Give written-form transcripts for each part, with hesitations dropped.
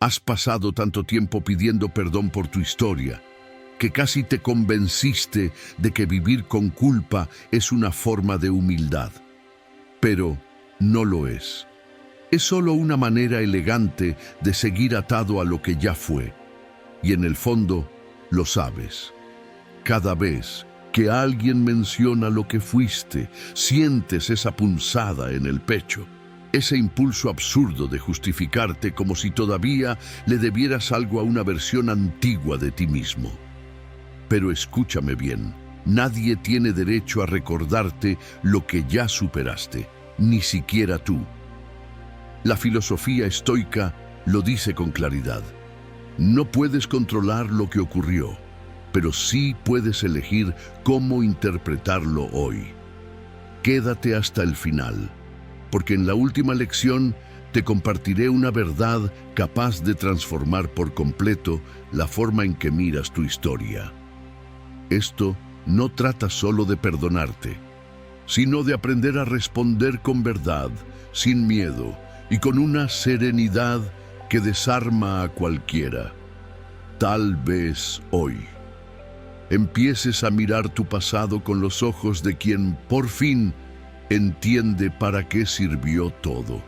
Has pasado tanto tiempo pidiendo perdón por tu historia, que casi te convenciste de que vivir con culpa es una forma de humildad. Pero no lo es. Es solo una manera elegante de seguir atado a lo que ya fue. Y en el fondo, lo sabes. Cada vez que alguien menciona lo que fuiste, sientes esa punzada en el pecho. Ese impulso absurdo de justificarte como si todavía le debieras algo a una versión antigua de ti mismo. Pero escúchame bien, nadie tiene derecho a recordarte lo que ya superaste, ni siquiera tú. La filosofía estoica lo dice con claridad. No puedes controlar lo que ocurrió, pero sí puedes elegir cómo interpretarlo hoy. Quédate hasta el final, porque en la última lección te compartiré una verdad capaz de transformar por completo la forma en que miras tu historia. Esto no trata solo de perdonarte, sino de aprender a responder con verdad, sin miedo y con una serenidad que desarma a cualquiera. Tal vez hoy empieces a mirar tu pasado con los ojos de quien por fin entiende para qué sirvió todo.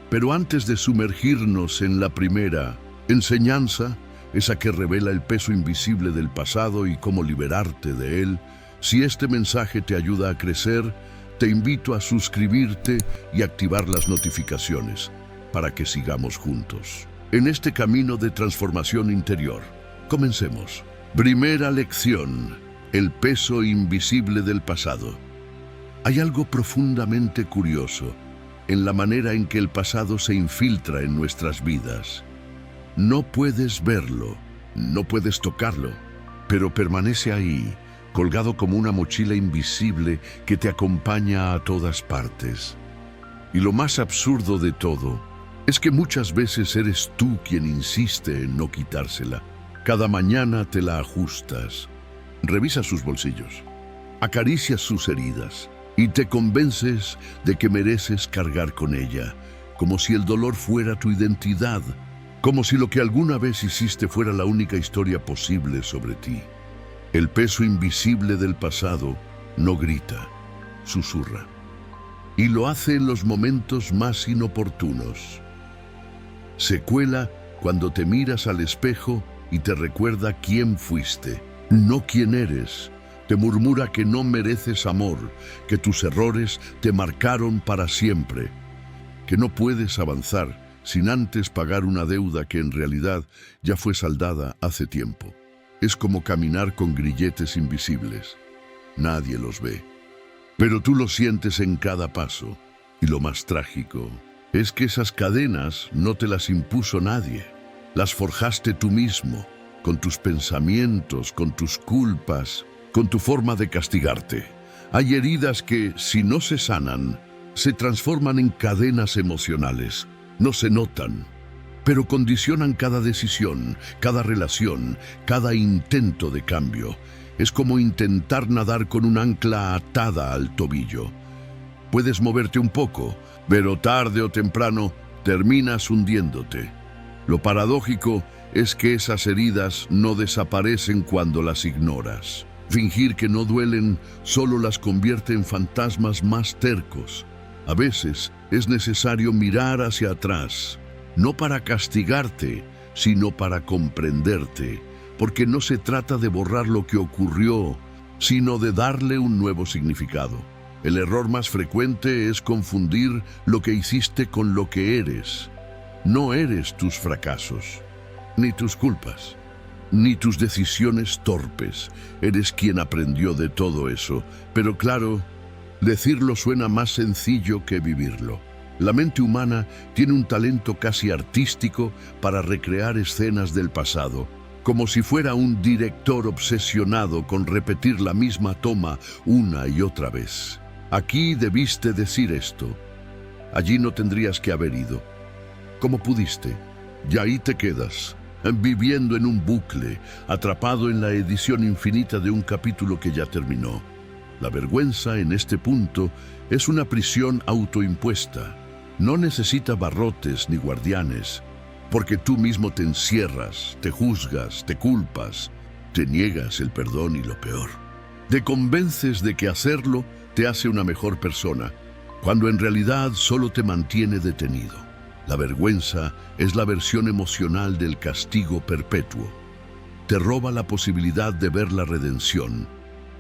Pero antes de sumergirnos en la primera enseñanza, esa que revela el peso invisible del pasado y cómo liberarte de él, si este mensaje te ayuda a crecer, te invito a suscribirte y activar las notificaciones para que sigamos juntos en este camino de transformación interior. Comencemos. Primera lección: el peso invisible del pasado. Hay algo profundamente curioso en la manera en que el pasado se infiltra en nuestras vidas. No puedes verlo, no puedes tocarlo, pero permanece ahí, colgado como una mochila invisible que te acompaña a todas partes. Y lo más absurdo de todo es que muchas veces eres tú quien insiste en no quitársela. Cada mañana te la ajustas, revisas sus bolsillos, acaricias sus heridas y te convences de que mereces cargar con ella, como si el dolor fuera tu identidad, como si lo que alguna vez hiciste fuera la única historia posible sobre ti. El peso invisible del pasado no grita, susurra, y lo hace en los momentos más inoportunos. Se cuela cuando te miras al espejo y te recuerda quién fuiste, no quién eres. Te murmura que no mereces amor, que tus errores te marcaron para siempre, que no puedes avanzar sin antes pagar una deuda que en realidad ya fue saldada hace tiempo. Es como caminar con grilletes invisibles. Nadie los ve, pero tú los sientes en cada paso. Y lo más trágico es que esas cadenas no te las impuso nadie. Las forjaste tú mismo, con tus pensamientos, con tus culpas, con tu forma de castigarte. Hay heridas que, si no se sanan, se transforman en cadenas emocionales. No se notan, pero condicionan cada decisión, cada relación, cada intento de cambio. Es como intentar nadar con un ancla atada al tobillo. Puedes moverte un poco, pero tarde o temprano terminas hundiéndote. Lo paradójico es que esas heridas no desaparecen cuando las ignoras. Fingir que no duelen solo las convierte en fantasmas más tercos. A veces es necesario mirar hacia atrás, no para castigarte, sino para comprenderte, porque no se trata de borrar lo que ocurrió, sino de darle un nuevo significado. El error más frecuente es confundir lo que hiciste con lo que eres. No eres tus fracasos, ni tus culpas, ni tus decisiones torpes. Eres quien aprendió de todo eso. Pero claro, decirlo suena más sencillo que vivirlo. La mente humana tiene un talento casi artístico para recrear escenas del pasado, como si fuera un director obsesionado con repetir la misma toma una y otra vez. Aquí debiste decir esto. Allí no tendrías que haber ido. ¿Cómo pudiste? Y ahí te quedas, viviendo en un bucle, atrapado en la edición infinita de un capítulo que ya terminó. La vergüenza en este punto es una prisión autoimpuesta. No necesita barrotes ni guardianes. porque tú mismo te encierras, te juzgas, te culpas, te niegas el perdón y lo peor. Te convences de que hacerlo te hace una mejor persona, cuando en realidad solo te mantiene detenido. La vergüenza es la versión emocional del castigo perpetuo. Te roba la posibilidad de ver la redención,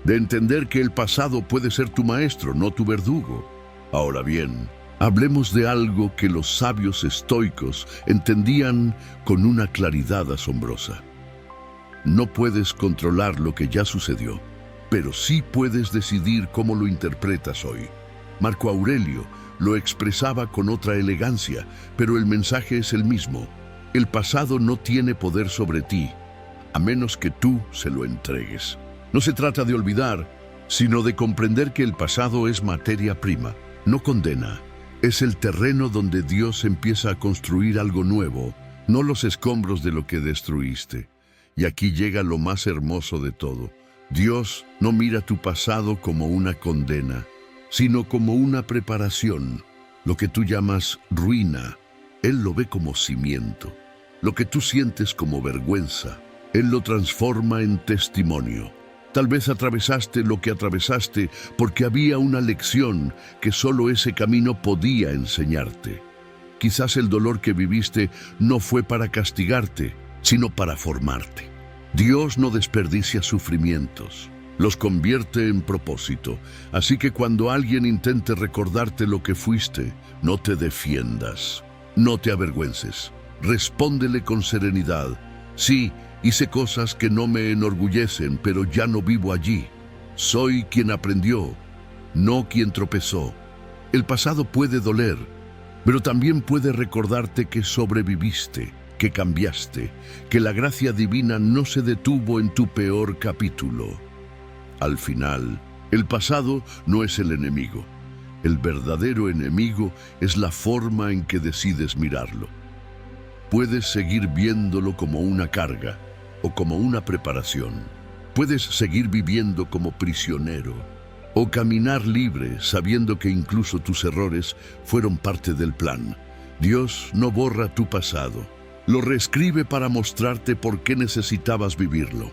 de entender que el pasado puede ser tu maestro, no tu verdugo. Ahora bien, hablemos de algo que los sabios estoicos entendían con una claridad asombrosa. No puedes controlar lo que ya sucedió, pero sí puedes decidir cómo lo interpretas hoy. Marco Aurelio lo expresaba con otra elegancia, pero el mensaje es el mismo. El pasado no tiene poder sobre ti, a menos que tú se lo entregues. No se trata de olvidar, sino de comprender que el pasado es materia prima, no condena. Es el terreno donde Dios empieza a construir algo nuevo, no los escombros de lo que destruiste. Y aquí llega lo más hermoso de todo. Dios no mira tu pasado como una condena, sino como una preparación. Lo que tú llamas ruina, Él lo ve como cimiento. Lo que tú sientes como vergüenza, Él lo transforma en testimonio. Tal vez atravesaste lo que atravesaste porque había una lección que solo ese camino podía enseñarte. Quizás el dolor que viviste no fue para castigarte, sino para formarte. Dios no desperdicia sufrimientos, los convierte en propósito. Así que cuando alguien intente recordarte lo que fuiste, no te defiendas, no te avergüences. Respóndele con serenidad. Sí, hice cosas que no me enorgullecen, pero ya no vivo allí. Soy quien aprendió, no quien tropezó. El pasado puede doler, pero también puede recordarte que sobreviviste, que cambiaste, que la gracia divina no se detuvo en tu peor capítulo. Al final, el pasado no es el enemigo. El verdadero enemigo es la forma en que decides mirarlo. Puedes seguir viéndolo como una carga o como una preparación. Puedes seguir viviendo como prisionero o caminar libre sabiendo que incluso tus errores fueron parte del plan. Dios no borra tu pasado. Lo reescribe para mostrarte por qué necesitabas vivirlo.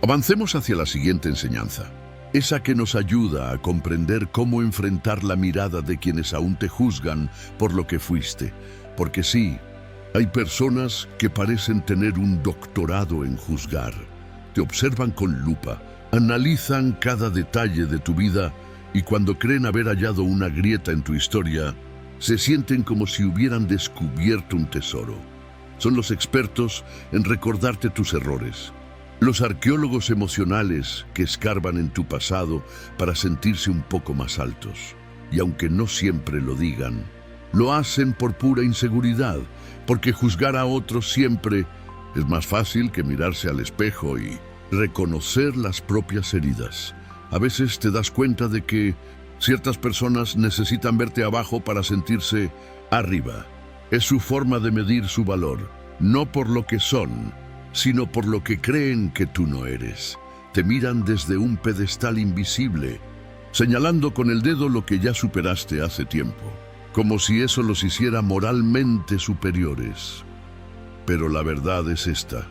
Avancemos hacia la siguiente enseñanza, esa que nos ayuda a comprender cómo enfrentar la mirada de quienes aún te juzgan por lo que fuiste. Porque sí, hay personas que parecen tener un doctorado en juzgar. Te observan con lupa, analizan cada detalle de tu vida y cuando creen haber hallado una grieta en tu historia, se sienten como si hubieran descubierto un tesoro. Son los expertos en recordarte tus errores, los arqueólogos emocionales que escarban en tu pasado para sentirse un poco más altos. Y aunque no siempre lo digan, lo hacen por pura inseguridad, porque juzgar a otros siempre es más fácil que mirarse al espejo y reconocer las propias heridas. A veces te das cuenta de que ciertas personas necesitan verte abajo para sentirse arriba. Es su forma de medir su valor, no por lo que son, sino por lo que creen que tú no eres. Te miran desde un pedestal invisible, señalando con el dedo lo que ya superaste hace tiempo, como si eso los hiciera moralmente superiores. Pero la verdad es esta: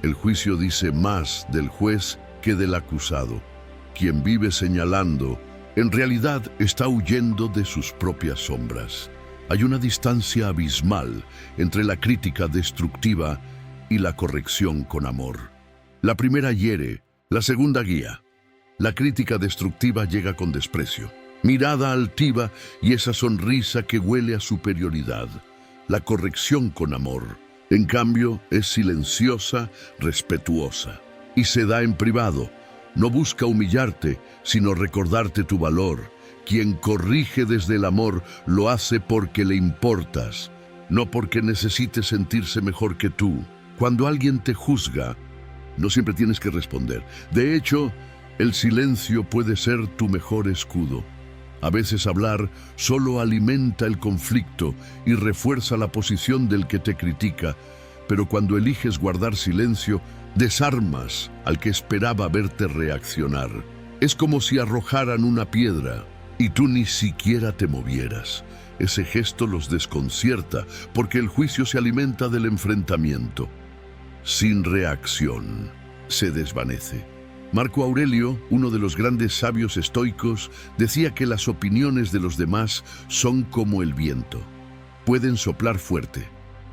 el juicio dice más del juez que del acusado. Quien vive señalando, en realidad está huyendo de sus propias sombras. Hay una distancia abismal entre la crítica destructiva y la corrección con amor. La primera hiere, la segunda guía. La crítica destructiva llega con desprecio, mirada altiva y esa sonrisa que huele a superioridad. La corrección con amor, en cambio, es silenciosa, respetuosa y se da en privado. No busca humillarte, sino recordarte tu valor. Quien corrige desde el amor lo hace porque le importas, no porque necesite sentirse mejor que tú. Cuando alguien te juzga, no siempre tienes que responder. De hecho, el silencio puede ser tu mejor escudo. A veces hablar solo alimenta el conflicto y refuerza la posición del que te critica, pero cuando eliges guardar silencio, desarmas al que esperaba verte reaccionar. Es como si arrojaran una piedra y tú ni siquiera te movieras. Ese gesto los desconcierta porque el juicio se alimenta del enfrentamiento. Sin reacción, se desvanece. Marco Aurelio, uno de los grandes sabios estoicos, decía que las opiniones de los demás son como el viento. Pueden soplar fuerte,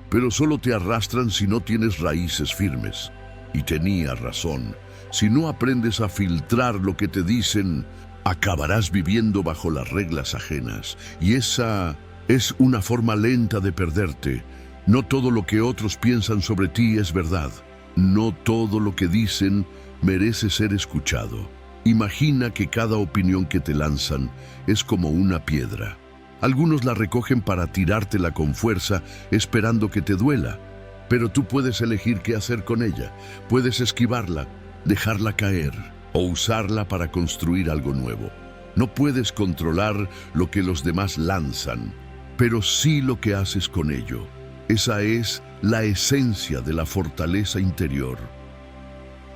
pero solo te arrastran si no tienes raíces firmes. Y tenía razón. Si no aprendes a filtrar lo que te dicen, acabarás viviendo bajo las reglas ajenas. Y esa es una forma lenta de perderte. No todo lo que otros piensan sobre ti es verdad. No todo lo que dicen merece ser escuchado. Imagina que cada opinión que te lanzan es como una piedra. Algunos la recogen para tirártela con fuerza, esperando que te duela. Pero tú puedes elegir qué hacer con ella. Puedes esquivarla, dejarla caer o usarla para construir algo nuevo. No puedes controlar lo que los demás lanzan, pero sí lo que haces con ello. Esa es la esencia de la fortaleza interior.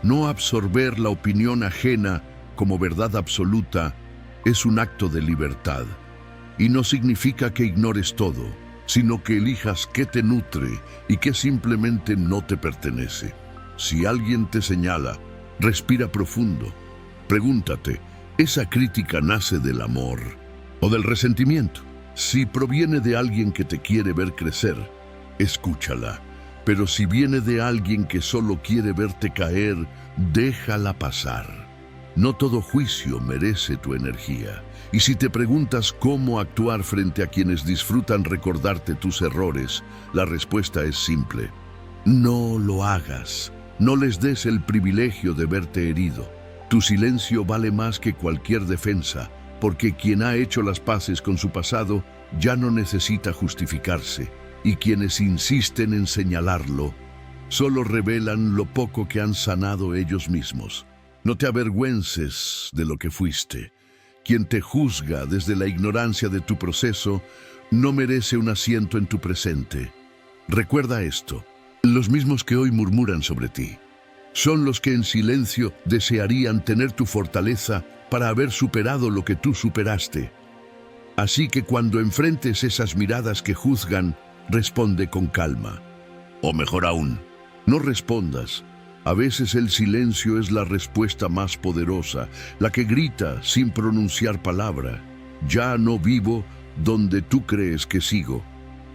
No absorber la opinión ajena como verdad absoluta es un acto de libertad. Y no significa que ignores todo, sino que elijas qué te nutre y qué simplemente no te pertenece. Si alguien te señala, respira profundo. Pregúntate, ¿esa crítica nace del amor o del resentimiento? Si proviene de alguien que te quiere ver crecer, escúchala. Pero si viene de alguien que solo quiere verte caer, déjala pasar. No todo juicio merece tu energía. Y si te preguntas cómo actuar frente a quienes disfrutan recordarte tus errores, la respuesta es simple. No lo hagas. No les des el privilegio de verte herido. Tu silencio vale más que cualquier defensa, porque quien ha hecho las paces con su pasado ya no necesita justificarse. Y quienes insisten en señalarlo, solo revelan lo poco que han sanado ellos mismos. No te avergüences de lo que fuiste. Quien te juzga desde la ignorancia de tu proceso no merece un asiento en tu presente. Recuerda esto: los mismos que hoy murmuran sobre ti son los que en silencio desearían tener tu fortaleza para haber superado lo que tú superaste. Así que cuando enfrentes esas miradas que juzgan, responde con calma. O mejor aún, no respondas. A veces el silencio es la respuesta más poderosa, la que grita sin pronunciar palabra. Ya no vivo donde tú crees que sigo.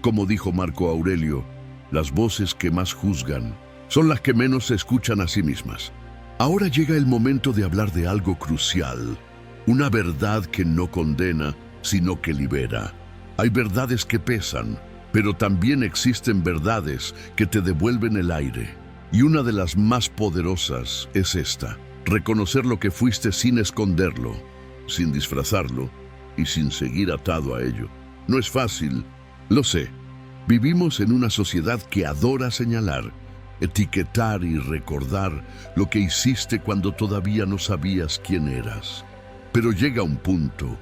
Como dijo Marco Aurelio, las voces que más juzgan son las que menos se escuchan a sí mismas. Ahora llega el momento de hablar de algo crucial, una verdad que no condena, sino que libera. Hay verdades que pesan, pero también existen verdades que te devuelven el aire. Y una de las más poderosas es esta: reconocer lo que fuiste sin esconderlo, sin disfrazarlo y sin seguir atado a ello. No es fácil, lo sé. Vivimos en una sociedad que adora señalar, etiquetar y recordar lo que hiciste cuando todavía no sabías quién eras. Pero llega un punto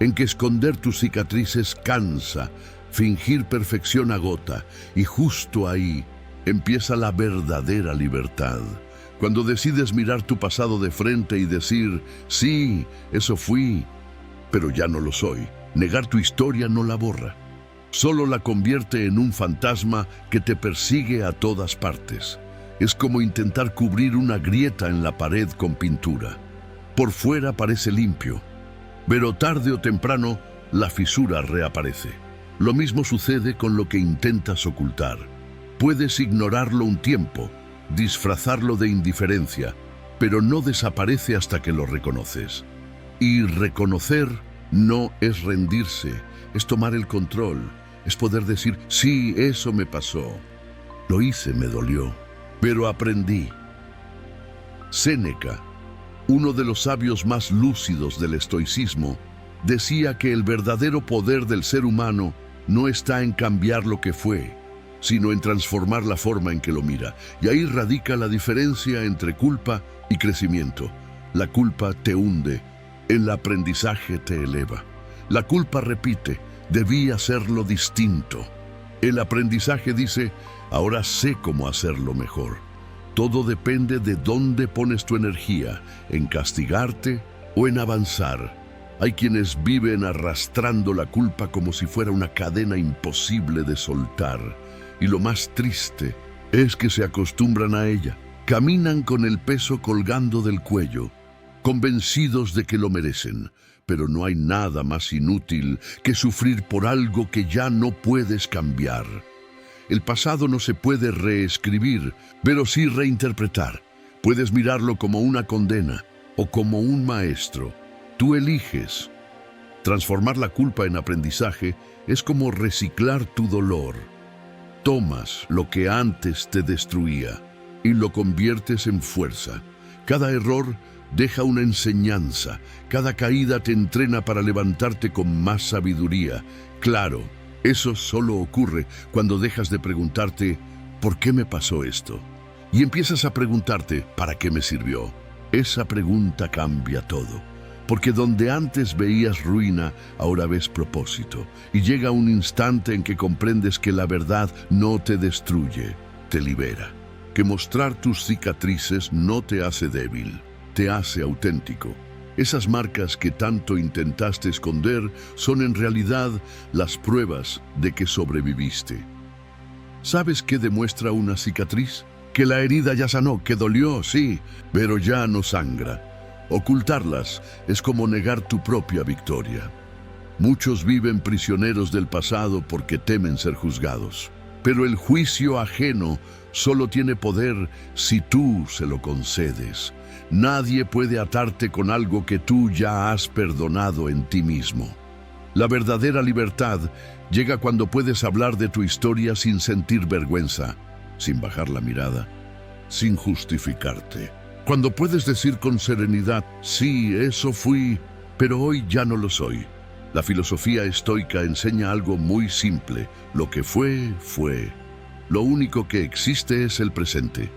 en que esconder tus cicatrices cansa, fingir perfección agota, y justo ahí empieza la verdadera libertad. Cuando decides mirar tu pasado de frente y decir, sí, eso fui, pero ya no lo soy. Negar tu historia no la borra, solo la convierte en un fantasma que te persigue a todas partes. Es como intentar cubrir una grieta en la pared con pintura. Por fuera parece limpio, pero tarde o temprano la fisura reaparece. Lo mismo sucede con lo que intentas ocultar. Puedes ignorarlo un tiempo, disfrazarlo de indiferencia, pero no desaparece hasta que lo reconoces. Y reconocer no es rendirse, es tomar el control, es poder decir, sí, eso me pasó. Lo hice, me dolió, pero aprendí. Séneca, uno de los sabios más lúcidos del estoicismo, decía que el verdadero poder del ser humano no está en cambiar lo que fue, sino en transformar la forma en que lo mira. Y ahí radica la diferencia entre culpa y crecimiento. La culpa te hunde, el aprendizaje te eleva. La culpa repite, debí hacerlo distinto. El aprendizaje dice, ahora sé cómo hacerlo mejor. Todo depende de dónde pones tu energía, en castigarte o en avanzar. Hay quienes viven arrastrando la culpa como si fuera una cadena imposible de soltar. Y lo más triste es que se acostumbran a ella. Caminan con el peso colgando del cuello, convencidos de que lo merecen. Pero no hay nada más inútil que sufrir por algo que ya no puedes cambiar. El pasado no se puede reescribir, pero sí reinterpretar. Puedes mirarlo como una condena o como un maestro. Tú eliges. Transformar la culpa en aprendizaje es como reciclar tu dolor. Tomas lo que antes te destruía y lo conviertes en fuerza. Cada error deja una enseñanza. Cada caída te entrena para levantarte con más sabiduría. Claro, eso solo ocurre cuando dejas de preguntarte ¿por qué me pasó esto? Y empiezas a preguntarte ¿para qué me sirvió? Esa pregunta cambia todo. Porque donde antes veías ruina, ahora ves propósito. Y llega un instante en que comprendes que la verdad no te destruye, te libera. Que mostrar tus cicatrices no te hace débil, te hace auténtico. Esas marcas que tanto intentaste esconder son en realidad las pruebas de que sobreviviste. ¿Sabes qué demuestra una cicatriz? Que la herida ya sanó, que dolió, sí, pero ya no sangra. Ocultarlas es como negar tu propia victoria. Muchos viven prisioneros del pasado porque temen ser juzgados. Pero el juicio ajeno solo tiene poder si tú se lo concedes. Nadie puede atarte con algo que tú ya has perdonado en ti mismo. La verdadera libertad llega cuando puedes hablar de tu historia sin sentir vergüenza, sin bajar la mirada, sin justificarte. Cuando puedes decir con serenidad, sí, eso fui, pero hoy ya no lo soy. La filosofía estoica enseña algo muy simple. Lo que fue, fue. Lo único que existe es el presente.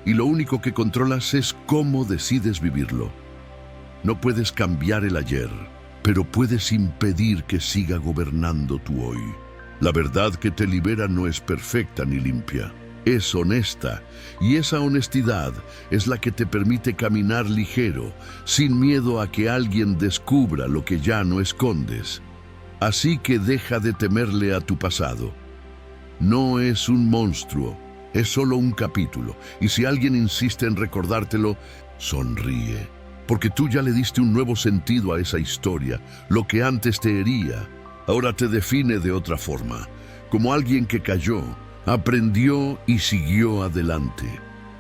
Y lo único que controlas es cómo decides vivirlo. No puedes cambiar el ayer, pero puedes impedir que siga gobernando tu hoy. La verdad que te libera no es perfecta ni limpia. Es honesta, y esa honestidad es la que te permite caminar ligero, sin miedo a que alguien descubra lo que ya no escondes. Así que deja de temerle a tu pasado. No es un monstruo, es solo un capítulo, y si alguien insiste en recordártelo, sonríe, porque tú ya le diste un nuevo sentido a esa historia. Lo que antes te hería, ahora te define de otra forma, como alguien que cayó, aprendió y siguió adelante.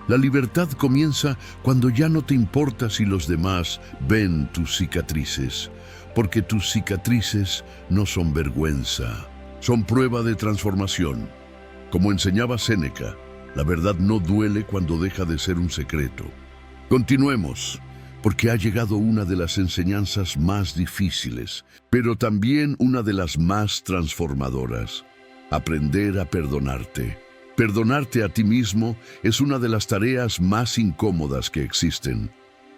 La libertad comienza cuando ya no te importa si los demás ven tus cicatrices, porque tus cicatrices no son vergüenza, son prueba de transformación. Como enseñaba Séneca, la verdad no duele cuando deja de ser un secreto. Continuemos, porque ha llegado una de las enseñanzas más difíciles, pero también una de las más transformadoras. Aprender a perdonarte. Perdonarte a ti mismo es una de las tareas más incómodas que existen.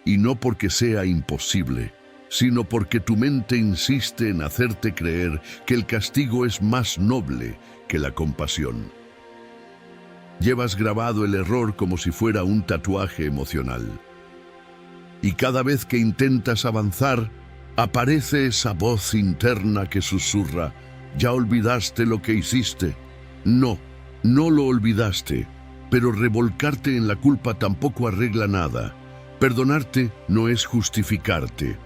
Y no porque sea imposible, sino porque tu mente insiste en hacerte creer que el castigo es más noble que la compasión. Llevas grabado el error como si fuera un tatuaje emocional. Y cada vez que intentas avanzar, aparece esa voz interna que susurra: ¿ya olvidaste lo que hiciste? No, no lo olvidaste, pero revolcarte en la culpa tampoco arregla nada. Perdonarte no es justificarte,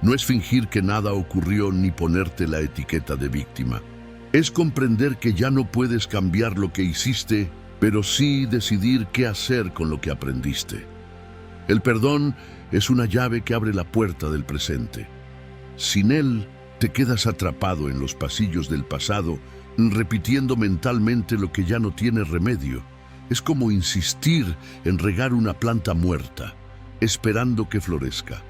no es fingir que nada ocurrió ni ponerte la etiqueta de víctima. Es comprender que ya no puedes cambiar lo que hiciste, pero sí decidir qué hacer con lo que aprendiste. El perdón es una llave que abre la puerta del presente. Sin él, te quedas atrapado en los pasillos del pasado, repitiendo mentalmente lo que ya no tiene remedio. Es como insistir en regar una planta muerta, esperando que florezca.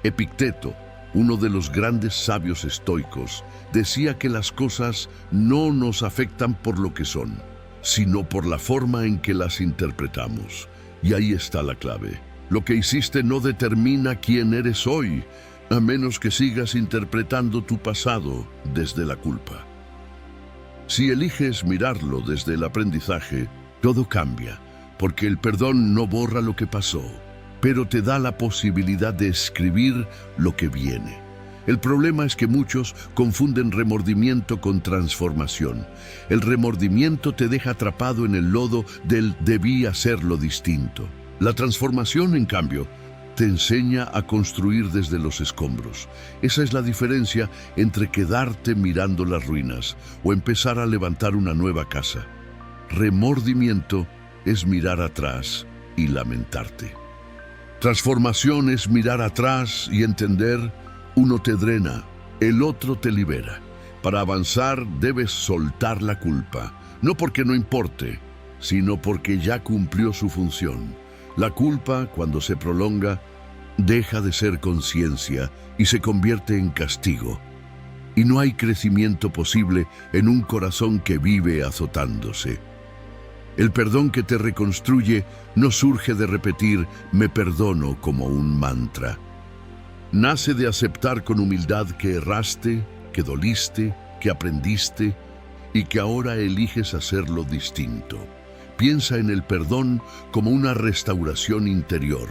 Epicteto, uno de los grandes sabios estoicos, decía que las cosas no nos afectan por lo que son, sino por la forma en que las interpretamos. Y ahí está la clave. Lo que hiciste no determina quién eres hoy, a menos que sigas interpretando tu pasado desde la culpa. Si eliges mirarlo desde el aprendizaje, todo cambia, porque el perdón no borra lo que pasó, pero te da la posibilidad de escribir lo que viene. El problema es que muchos confunden remordimiento con transformación. El remordimiento te deja atrapado en el lodo del debí hacerlo distinto. La transformación, en cambio, te enseña a construir desde los escombros. Esa es la diferencia entre quedarte mirando las ruinas o empezar a levantar una nueva casa. Remordimiento es mirar atrás y lamentarte. Transformación es mirar atrás y entender: uno te drena, el otro te libera. Para avanzar debes soltar la culpa, no porque no importe, sino porque ya cumplió su función. La culpa, cuando se prolonga, deja de ser conciencia y se convierte en castigo. Y no hay crecimiento posible en un corazón que vive azotándose. El perdón que te reconstruye no surge de repetir "me perdono" como un mantra. Nace de aceptar con humildad que erraste, que doliste, que aprendiste y que ahora eliges hacerlo distinto. Piensa en el perdón como una restauración interior.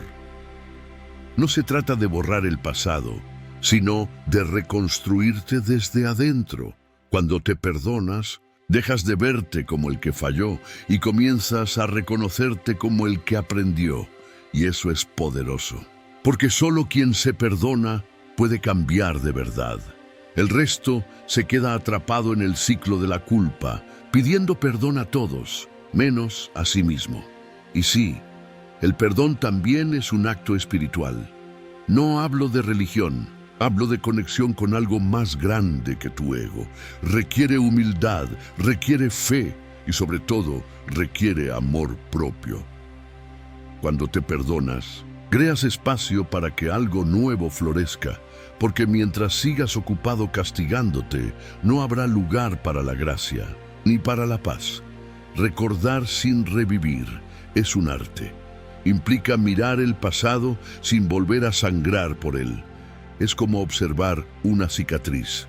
No se trata de borrar el pasado, sino de reconstruirte desde adentro. Cuando te perdonas, dejas de verte como el que falló y comienzas a reconocerte como el que aprendió. Y eso es poderoso, porque solo quien se perdona puede cambiar de verdad. El resto se queda atrapado en el ciclo de la culpa, pidiendo perdón a todos, menos a sí mismo. Y sí, el perdón también es un acto espiritual. No hablo de religión, hablo de conexión con algo más grande que tu ego. Requiere humildad, requiere fe y sobre todo requiere amor propio. Cuando te perdonas, creas espacio para que algo nuevo florezca, porque mientras sigas ocupado castigándote, no habrá lugar para la gracia, ni para la paz. Recordar sin revivir es un arte. Implica mirar el pasado sin volver a sangrar por él. Es como observar una cicatriz.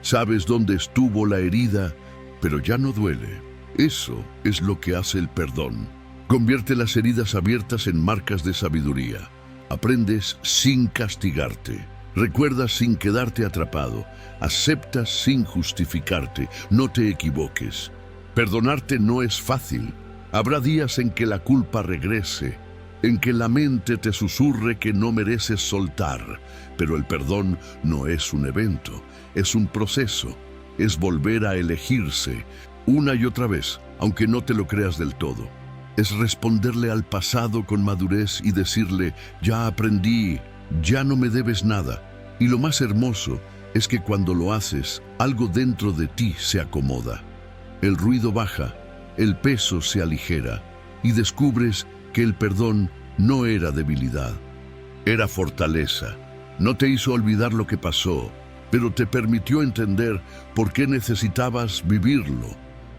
Sabes dónde estuvo la herida, pero ya no duele. Eso es lo que hace el perdón. Convierte las heridas abiertas en marcas de sabiduría. Aprendes sin castigarte. Recuerdas sin quedarte atrapado. Aceptas sin justificarte. No te equivoques. Perdonarte no es fácil. Habrá días en que la culpa regrese, en que la mente te susurre que no mereces soltar. Pero el perdón no es un evento, es un proceso. Es volver a elegirse una y otra vez, aunque no te lo creas del todo. Es responderle al pasado con madurez y decirle: ya aprendí, ya no me debes nada. Y lo más hermoso es que cuando lo haces, algo dentro de ti se acomoda. El ruido baja, el peso se aligera y descubres que el perdón no era debilidad, era fortaleza. No te hizo olvidar lo que pasó, pero te permitió entender por qué necesitabas vivirlo.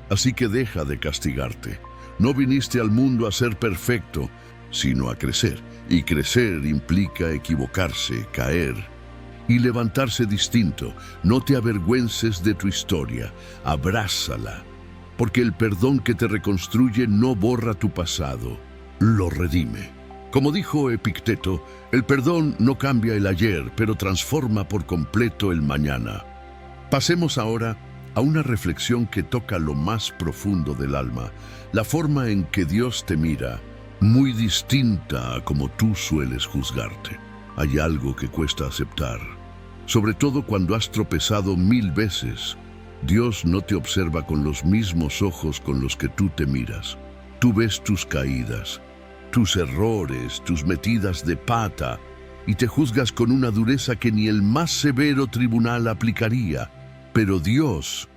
Así que deja de castigarte. No viniste al mundo a ser perfecto, sino a crecer. Y crecer implica equivocarse, caer y levantarse distinto. No te avergüences de tu historia, abrázala. Porque el perdón que te reconstruye no borra tu pasado, lo redime. Como dijo Epicteto, el perdón no cambia el ayer, pero transforma por completo el mañana. Pasemos ahora a una reflexión que toca lo más profundo del alma, la forma en que Dios te mira, muy distinta a como tú sueles juzgarte. Hay algo que cuesta aceptar, sobre todo cuando has tropezado 1000 veces. Dios no te observa con los mismos ojos con los que tú te miras. Tú ves tus caídas, tus errores, tus metidas de pata, y te juzgas con una dureza que ni el más severo tribunal aplicaría. Pero Dios,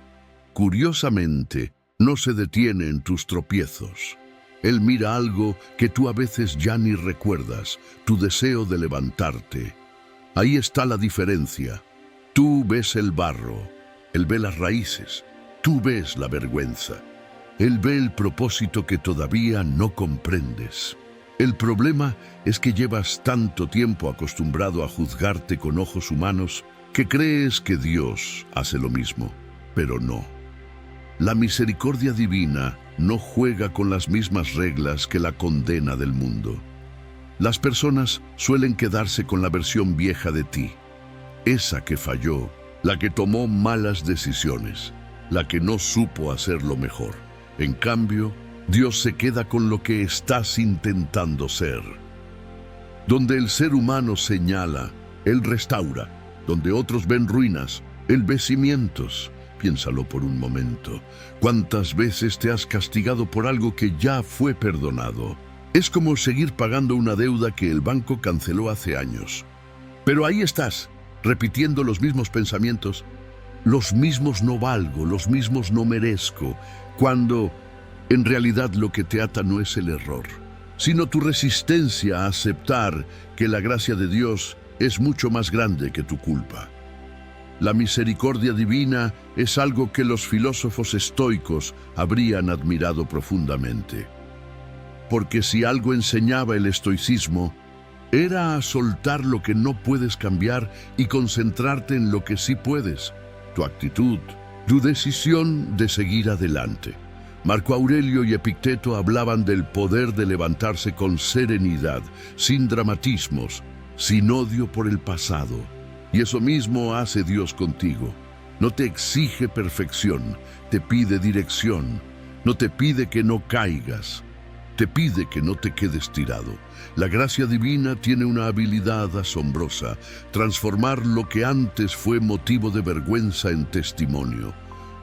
curiosamente, no se detiene en tus tropiezos. Él mira algo que tú a veces ya ni recuerdas, tu deseo de levantarte. Ahí está la diferencia. Tú ves el barro. Él ve las raíces, tú ves la vergüenza. Él ve el propósito que todavía no comprendes. El problema es que llevas tanto tiempo acostumbrado a juzgarte con ojos humanos que crees que Dios hace lo mismo, pero no. La misericordia divina no juega con las mismas reglas que la condena del mundo. Las personas suelen quedarse con la versión vieja de ti. esa que falló, la que tomó malas decisiones, la que no supo hacerlo mejor. En cambio, Dios se queda con lo que estás intentando ser. Donde el ser humano señala, Él restaura. Donde otros ven ruinas, Él ve cimientos. Piénsalo por un momento. ¿Cuántas veces te has castigado por algo que ya fue perdonado? Es como seguir pagando una deuda que el banco canceló hace años. Pero ahí estás, repitiendo los mismos pensamientos, los mismos no valgo, los mismos no merezco, cuando en realidad lo que te ata no es el error, sino tu resistencia a aceptar que la gracia de Dios es mucho más grande que tu culpa. La misericordia divina es algo que los filósofos estoicos habrían admirado profundamente. Porque si algo enseñaba el estoicismo, era a soltar lo que no puedes cambiar y concentrarte en lo que sí puedes, tu actitud, tu decisión de seguir adelante. Marco Aurelio y Epicteto hablaban del poder de levantarse con serenidad, sin dramatismos, sin odio por el pasado. Y eso mismo hace Dios contigo. No te exige perfección, te pide dirección. No te pide que no caigas, te pide que no te quedes tirado. La gracia divina tiene una habilidad asombrosa: transformar lo que antes fue motivo de vergüenza en testimonio.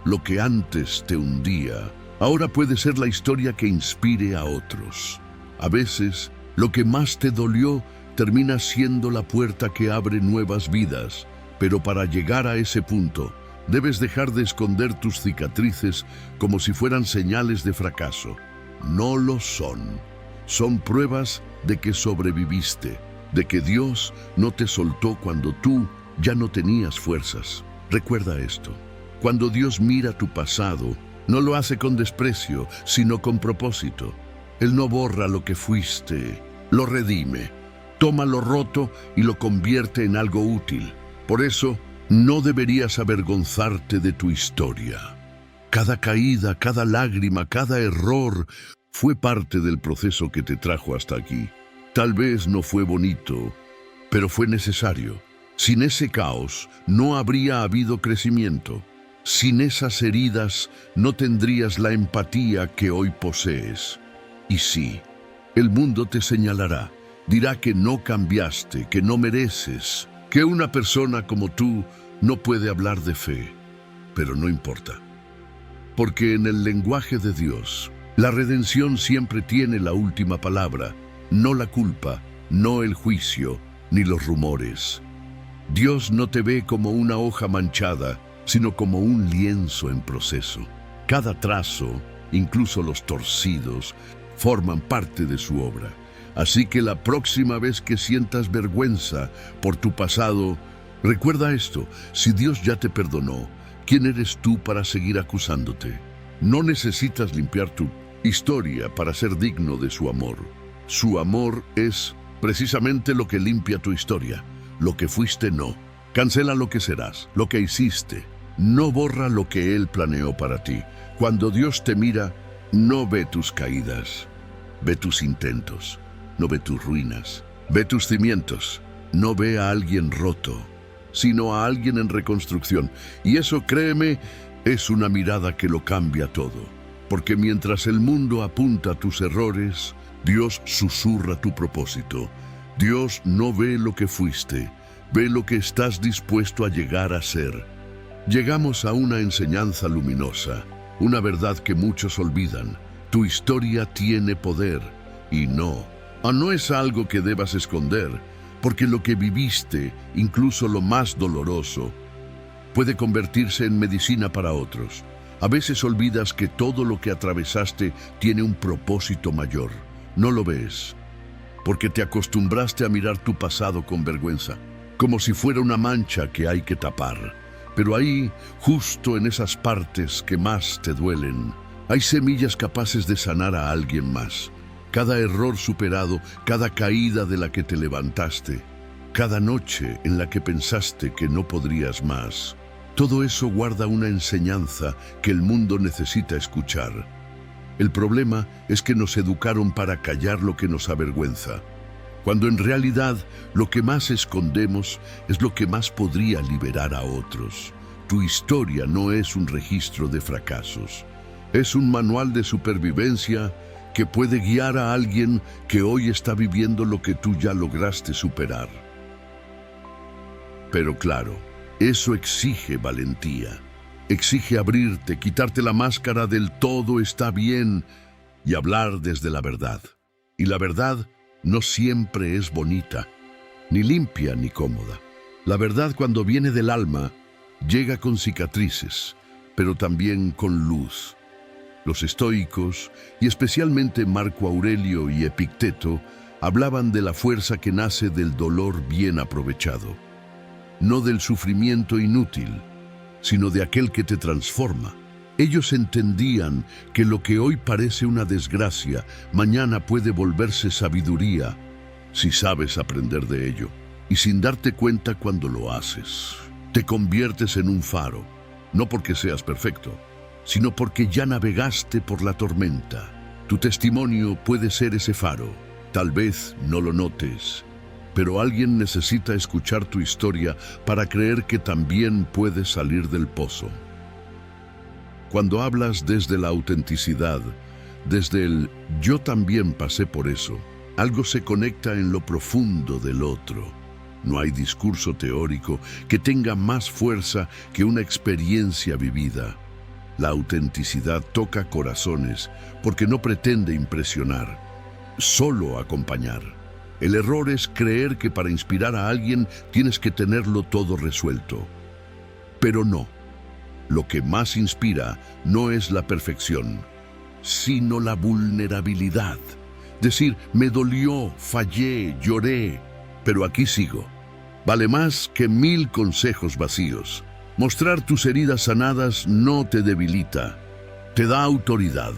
Lo que antes te hundía, ahora puede ser la historia que inspire a otros. A veces, lo que más te dolió termina siendo la puerta que abre nuevas vidas, pero para llegar a ese punto, debes dejar de esconder tus cicatrices como si fueran señales de fracaso. No lo son. Son pruebas de que sobreviviste, de que Dios no te soltó cuando tú ya no tenías fuerzas. Recuerda esto: cuando Dios mira tu pasado, no lo hace con desprecio, sino con propósito. Él no borra lo que fuiste, lo redime. Toma lo roto y lo convierte en algo útil. Por eso, no deberías avergonzarte de tu historia. Cada caída, cada lágrima, cada error fue parte del proceso que te trajo hasta aquí. Tal vez no fue bonito, pero fue necesario. Sin ese caos, no habría habido crecimiento. Sin esas heridas, no tendrías la empatía que hoy posees. Y sí, el mundo te señalará. Dirá que no cambiaste, que no mereces, que una persona como tú no puede hablar de fe. Pero no importa. Porque en el lenguaje de Dios, la redención siempre tiene la última palabra, no la culpa, no el juicio, ni los rumores. Dios no te ve como una hoja manchada, sino como un lienzo en proceso. Cada trazo, incluso los torcidos, forman parte de su obra. Así que la próxima vez que sientas vergüenza por tu pasado, recuerda esto: si Dios ya te perdonó, ¿quién eres tú para seguir acusándote? No necesitas limpiar tu historia para ser digno de su amor. Su amor es precisamente lo que limpia tu historia. Lo que fuiste no. Cancela lo que serás, lo que hiciste. No borra lo que Él planeó para ti. Cuando Dios te mira, no ve tus caídas, ve tus intentos. No ve tus ruinas, ve tus cimientos. No ve a alguien roto, sino a alguien en reconstrucción. Y eso, créeme, es una mirada que lo cambia todo. Porque mientras el mundo apunta a tus errores, Dios susurra tu propósito. Dios no ve lo que fuiste, ve lo que estás dispuesto a llegar a ser. Llegamos a una enseñanza luminosa, una verdad que muchos olvidan. Tu historia tiene poder, y no es algo que debas esconder, porque lo que viviste, incluso lo más doloroso, puede convertirse en medicina para otros. A veces olvidas que todo lo que atravesaste tiene un propósito mayor. No lo ves, porque te acostumbraste a mirar tu pasado con vergüenza, como si fuera una mancha que hay que tapar. Pero ahí, justo en esas partes que más te duelen, hay semillas capaces de sanar a alguien más. Cada error superado, cada caída de la que te levantaste, cada noche en la que pensaste que no podrías más, todo eso guarda una enseñanza que el mundo necesita escuchar. El problema es que nos educaron para callar lo que nos avergüenza. cuando en realidad lo que más escondemos es lo que más podría liberar a otros. Tu historia no es un registro de fracasos, es un manual de supervivencia que puede guiar a alguien que hoy está viviendo lo que tú ya lograste superar. Pero claro, eso exige valentía. Exige abrirte, quitarte la máscara del todo está bien y hablar desde la verdad. Y la verdad no siempre es bonita, ni limpia ni cómoda. La verdad, cuando viene del alma, llega con cicatrices, pero también con luz. Los estoicos, y especialmente Marco Aurelio y Epicteto, hablaban de la fuerza que nace del dolor bien aprovechado, no del sufrimiento inútil, sino de aquel que te transforma. Ellos entendían que lo que hoy parece una desgracia, mañana puede volverse sabiduría si sabes aprender de ello. Y sin darte cuenta cuando lo haces, te conviertes en un faro, no porque seas perfecto, sino porque ya navegaste por la tormenta. Tu testimonio puede ser ese faro. Tal vez no lo notes, pero alguien necesita escuchar tu historia para creer que también puedes salir del pozo. Cuando hablas desde la autenticidad, desde el yo también pasé por eso, algo se conecta en lo profundo del otro. No hay discurso teórico que tenga más fuerza que una experiencia vivida. La autenticidad toca corazones porque no pretende impresionar, solo acompañar. El error es creer que para inspirar a alguien tienes que tenerlo todo resuelto. Pero no. Lo que más inspira no es la perfección, sino la vulnerabilidad. Decir, me dolió, fallé, lloré, pero aquí sigo. Vale más que 1000 consejos vacíos. Mostrar tus heridas sanadas no te debilita, te da autoridad.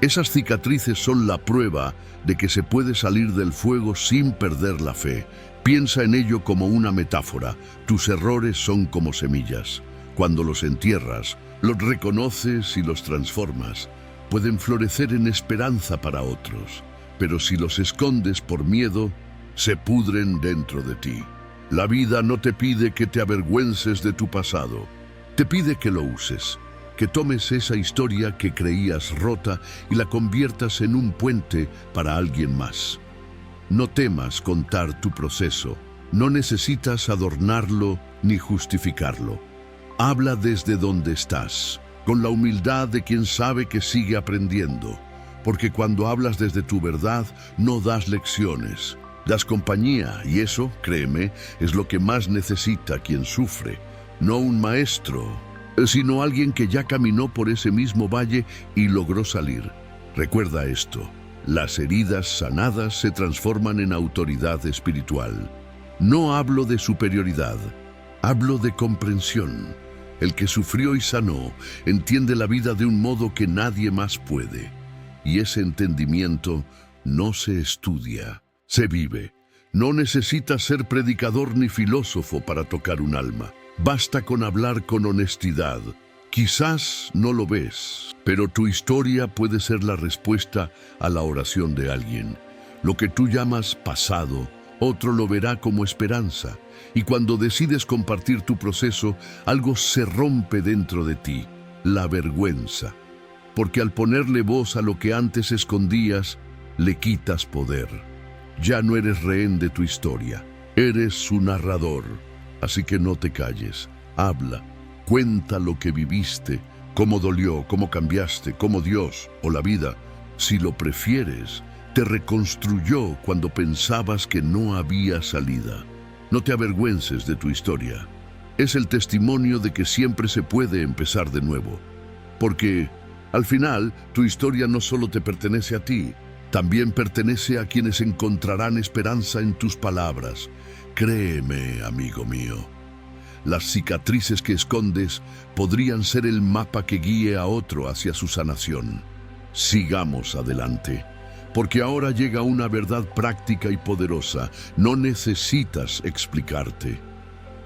Esas cicatrices son la prueba de que se puede salir del fuego sin perder la fe. Piensa en ello como una metáfora. Tus errores son como semillas. Cuando los entierras, los reconoces y los transformas. Pueden florecer en esperanza para otros, pero si los escondes por miedo, se pudren dentro de ti. La vida no te pide que te avergüences de tu pasado. Te pide que lo uses, que tomes esa historia que creías rota y la conviertas en un puente para alguien más. No temas contar tu proceso. No necesitas adornarlo ni justificarlo. Habla desde donde estás, con la humildad de quien sabe que sigue aprendiendo, porque cuando hablas desde tu verdad, no das lecciones, das compañía, y eso, créeme, es lo que más necesita quien sufre, no un maestro, sino alguien que ya caminó por ese mismo valle y logró salir. Recuerda esto, las heridas sanadas se transforman en autoridad espiritual. No hablo de superioridad, hablo de comprensión. El que sufrió y sanó entiende la vida de un modo que nadie más puede. Y ese entendimiento no se estudia, se vive. No necesitas ser predicador ni filósofo para tocar un alma. Basta con hablar con honestidad. Quizás no lo ves, pero tu historia puede ser la respuesta a la oración de alguien. Lo que tú llamas pasado, otro lo verá como esperanza. Y cuando decides compartir tu proceso, algo se rompe dentro de ti, la vergüenza. Porque al ponerle voz a lo que antes escondías, le quitas poder. Ya no eres rehén de tu historia, eres su narrador. Así que no te calles, habla, cuenta lo que viviste, cómo dolió, cómo cambiaste, cómo Dios o la vida, si lo prefieres, te reconstruyó cuando pensabas que no había salida. No te avergüences de tu historia. Es el testimonio de que siempre se puede empezar de nuevo. Porque, al final, tu historia no solo te pertenece a ti, también pertenece a quienes encontrarán esperanza en tus palabras. Créeme, amigo mío. Las cicatrices que escondes podrían ser el mapa que guíe a otro hacia su sanación. Sigamos adelante. Porque ahora llega una verdad práctica y poderosa. No necesitas explicarte.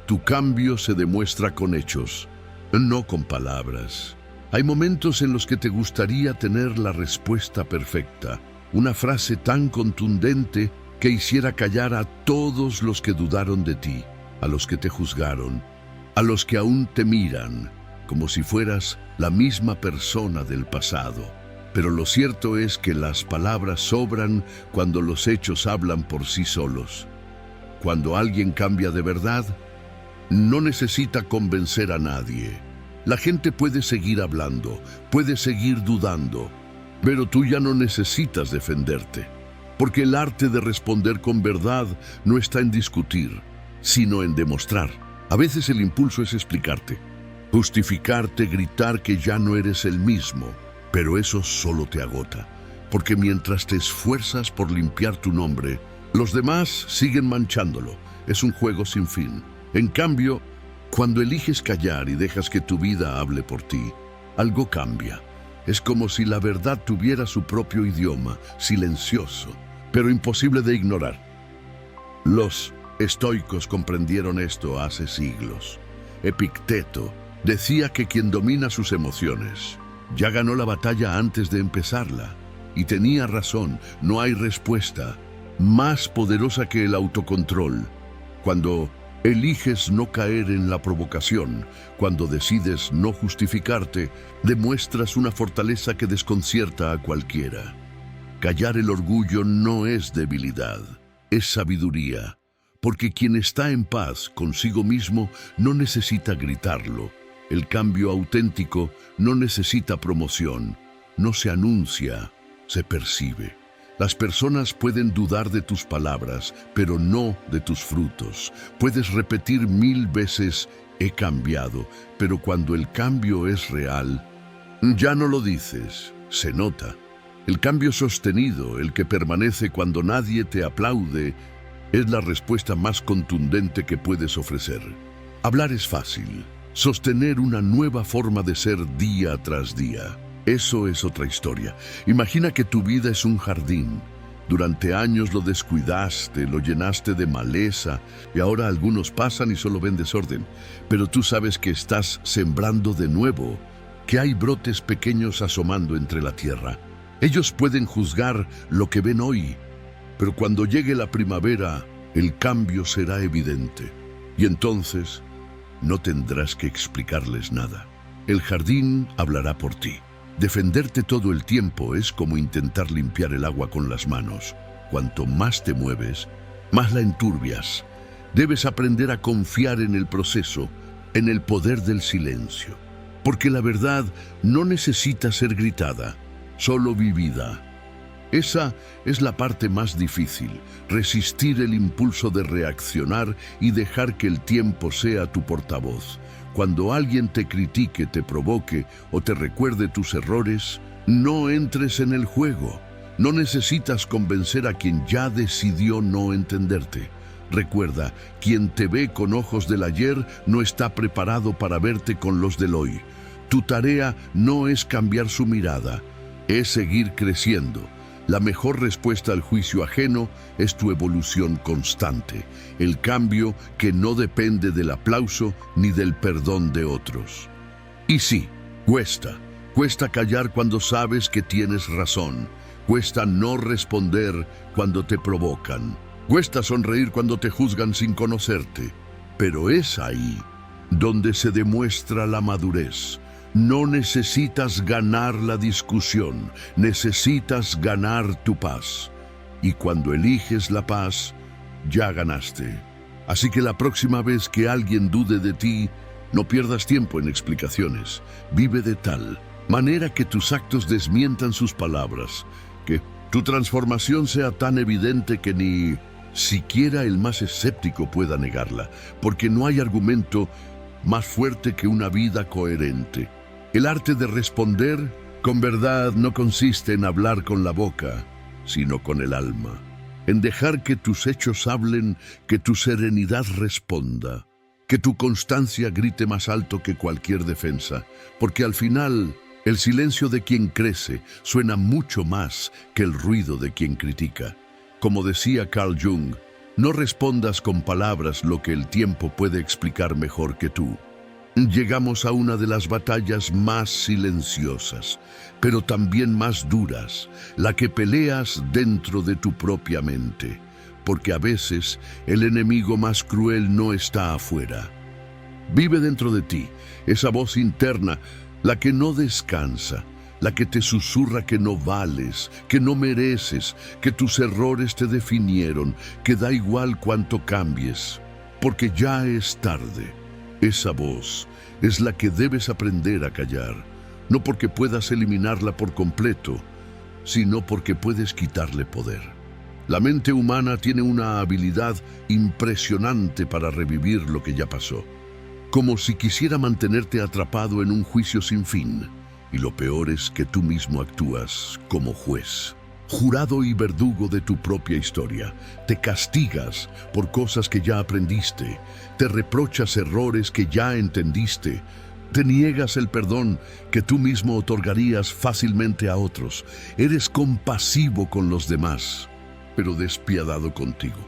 Tu cambio se demuestra con hechos, no con palabras. Hay momentos en los que te gustaría tener la respuesta perfecta, una frase tan contundente que hiciera callar a todos los que dudaron de ti, a los que te juzgaron, a los que aún te miran, como si fueras la misma persona del pasado. Pero lo cierto es que las palabras sobran cuando los hechos hablan por sí solos. Cuando alguien cambia de verdad, no necesita convencer a nadie. La gente puede seguir hablando, puede seguir dudando, pero tú ya no necesitas defenderte, porque el arte de responder con verdad no está en discutir, sino en demostrar. A veces el impulso es explicarte, justificarte, gritar que ya no eres el mismo, pero eso solo te agota, porque mientras te esfuerzas por limpiar tu nombre, los demás siguen manchándolo. Es un juego sin fin. En cambio, cuando eliges callar y dejas que tu vida hable por ti, algo cambia. Es como si la verdad tuviera su propio idioma, silencioso, pero imposible de ignorar. Los estoicos comprendieron esto hace siglos. Epicteto decía que quien domina sus emociones ya ganó la batalla antes de empezarla. Y tenía razón, no hay respuesta más poderosa que el autocontrol. Cuando eliges no caer en la provocación, cuando decides no justificarte, demuestras una fortaleza que desconcierta a cualquiera. Callar el orgullo no es debilidad, es sabiduría, porque quien está en paz consigo mismo no necesita gritarlo. El cambio auténtico no necesita promoción, no se anuncia, se percibe. Las personas pueden dudar de tus palabras, pero no de tus frutos. Puedes repetir 1000 veces, he cambiado, pero cuando el cambio es real, ya no lo dices, se nota. El cambio sostenido, el que permanece cuando nadie te aplaude, es la respuesta más contundente que puedes ofrecer. Hablar es fácil, sostener una nueva forma de ser día tras día. Eso es otra historia. Imagina que tu vida es un jardín. Durante años lo descuidaste, lo llenaste de maleza y ahora algunos pasan y solo ven desorden. Pero tú sabes que estás sembrando de nuevo, que hay brotes pequeños asomando entre la tierra. Ellos pueden juzgar lo que ven hoy, pero cuando llegue la primavera, el cambio será evidente. Y entonces no tendrás que explicarles nada. El jardín hablará por ti. Defenderte todo el tiempo es como intentar limpiar el agua con las manos. Cuanto más te mueves, más la enturbias. Debes aprender a confiar en el proceso, en el poder del silencio. Porque la verdad no necesita ser gritada, solo vivida. Esa es la parte más difícil, resistir el impulso de reaccionar y dejar que el tiempo sea tu portavoz. Cuando alguien te critique, te provoque o te recuerde tus errores, no entres en el juego. No necesitas convencer a quien ya decidió no entenderte. Recuerda, quien te ve con ojos del ayer no está preparado para verte con los del hoy. Tu tarea no es cambiar su mirada, es seguir creciendo. La mejor respuesta al juicio ajeno es tu evolución constante, el cambio que no depende del aplauso ni del perdón de otros. Y sí, cuesta callar cuando sabes que tienes razón, cuesta no responder cuando te provocan, cuesta sonreír cuando te juzgan sin conocerte, pero es ahí donde se demuestra la madurez. No necesitas ganar la discusión, necesitas ganar tu paz. Y cuando eliges la paz, ya ganaste. Así que la próxima vez que alguien dude de ti, no pierdas tiempo en explicaciones. Vive de tal manera que tus actos desmientan sus palabras, que tu transformación sea tan evidente que ni siquiera el más escéptico pueda negarla, porque no hay argumento más fuerte que una vida coherente. El arte de responder con verdad no consiste en hablar con la boca, sino con el alma, en dejar que tus hechos hablen, que tu serenidad responda, que tu constancia grite más alto que cualquier defensa, porque al final el silencio de quien crece suena mucho más que el ruido de quien critica. Como decía Carl Jung, no respondas con palabras lo que el tiempo puede explicar mejor que tú. Llegamos a una de las batallas más silenciosas, pero también más duras, la que peleas dentro de tu propia mente. porque a veces el enemigo más cruel no está afuera. Vive dentro de ti, esa voz interna, la que no descansa, la que te susurra que no vales, que no mereces, que tus errores te definieron, que da igual cuánto cambies, porque ya es tarde. Esa voz es la que debes aprender a callar, no porque puedas eliminarla por completo, sino porque puedes quitarle poder. La mente humana tiene una habilidad impresionante para revivir lo que ya pasó, como si quisiera mantenerte atrapado en un juicio sin fin. Y lo peor es que tú mismo actúas como juez, jurado y verdugo de tu propia historia. Te castigas por cosas que ya aprendiste, te reprochas errores que ya entendiste, te niegas el perdón que tú mismo otorgarías fácilmente a otros. Eres compasivo con los demás, pero despiadado contigo.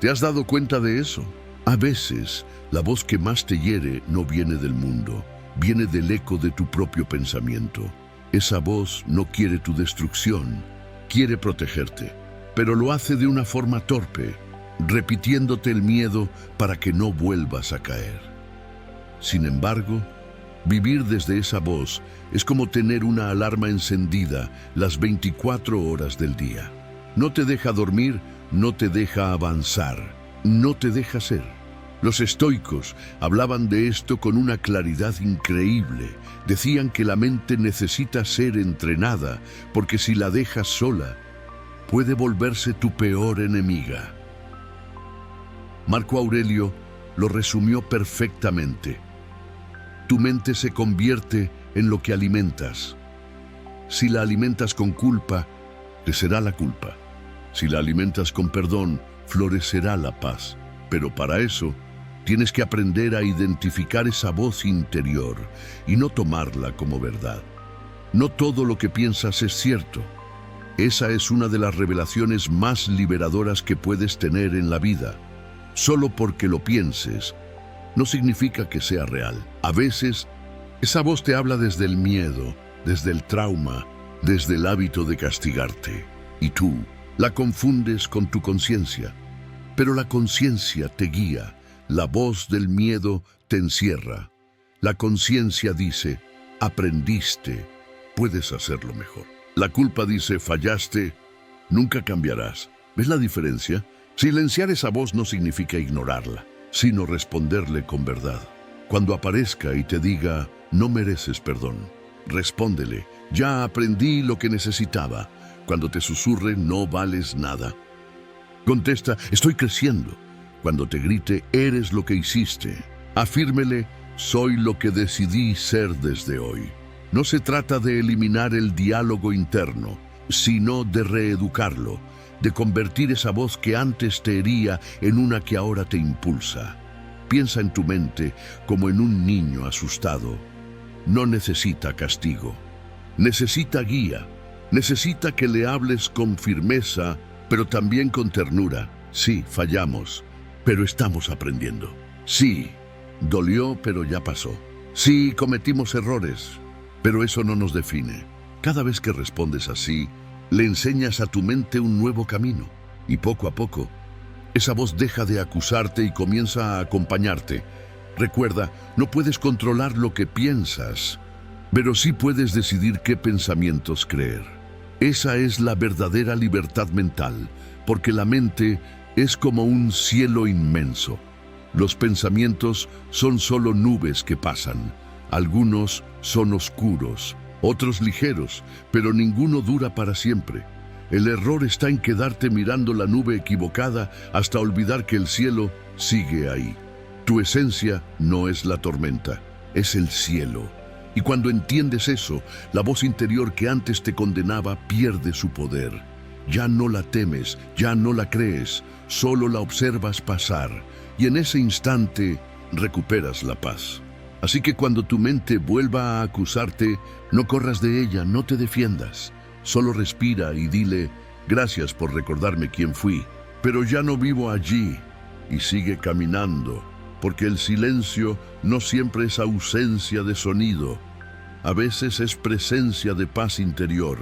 ¿Te has dado cuenta de eso? A veces, la voz que más te hiere no viene del mundo, viene del eco de tu propio pensamiento. Esa voz no quiere tu destrucción, quiere protegerte, pero lo hace de una forma torpe, repitiéndote el miedo para que no vuelvas a caer. Sin embargo, vivir desde esa voz es como tener una alarma encendida las 24 horas del día. No te deja dormir, no te deja avanzar, no te deja ser. Los estoicos hablaban de esto con una claridad increíble. Decían que la mente necesita ser entrenada, porque si la dejas sola, puede volverse tu peor enemiga. Marco Aurelio lo resumió perfectamente. Tu mente se convierte en lo que alimentas. Si la alimentas con culpa, crecerá la culpa. Si la alimentas con perdón, florecerá la paz. Pero para eso, tienes que aprender a identificar esa voz interior y no tomarla como verdad. No todo lo que piensas es cierto. Esa es una de las revelaciones más liberadoras que puedes tener en la vida. Solo porque lo pienses, no significa que sea real. A veces, esa voz te habla desde el miedo, desde el trauma, desde el hábito de castigarte. Y tú la confundes con tu conciencia. Pero la conciencia te guía. La voz del miedo te encierra. La conciencia dice, aprendiste, puedes hacerlo mejor. La culpa dice, fallaste, nunca cambiarás. ¿Ves la diferencia? Silenciar esa voz no significa ignorarla, sino responderle con verdad. Cuando aparezca y te diga, no mereces perdón, respóndele, ya aprendí lo que necesitaba. Cuando te susurre, no vales nada, contesta, estoy creciendo. Cuando te grite, eres lo que hiciste, afírmele, soy lo que decidí ser desde hoy. No se trata de eliminar el diálogo interno, sino de reeducarlo, de convertir esa voz que antes te hería en una que ahora te impulsa. Piensa en tu mente como en un niño asustado. No necesita castigo, necesita guía, necesita que le hables con firmeza, pero también con ternura. Sí, fallamos, pero estamos aprendiendo. Sí, dolió, pero ya pasó. Sí, cometimos errores, pero eso no nos define. Cada vez que respondes así, le enseñas a tu mente un nuevo camino. Y poco a poco, esa voz deja de acusarte y comienza a acompañarte. Recuerda, no puedes controlar lo que piensas, pero sí puedes decidir qué pensamientos creer. Esa es la verdadera libertad mental, porque la mente es como un cielo inmenso. Los pensamientos son solo nubes que pasan. Algunos son oscuros, otros ligeros, pero ninguno dura para siempre. El error está en quedarte mirando la nube equivocada hasta olvidar que el cielo sigue ahí. Tu esencia no es la tormenta, es el cielo. Y cuando entiendes eso, la voz interior que antes te condenaba pierde su poder. Ya no la temes, ya no la crees, solo la observas pasar. Y en ese instante recuperas la paz. Así que cuando tu mente vuelva a acusarte, no corras de ella, no te defiendas. Solo respira y dile, gracias por recordarme quién fui, pero ya no vivo allí. Y sigue caminando, porque el silencio no siempre es ausencia de sonido. A veces es presencia de paz interior.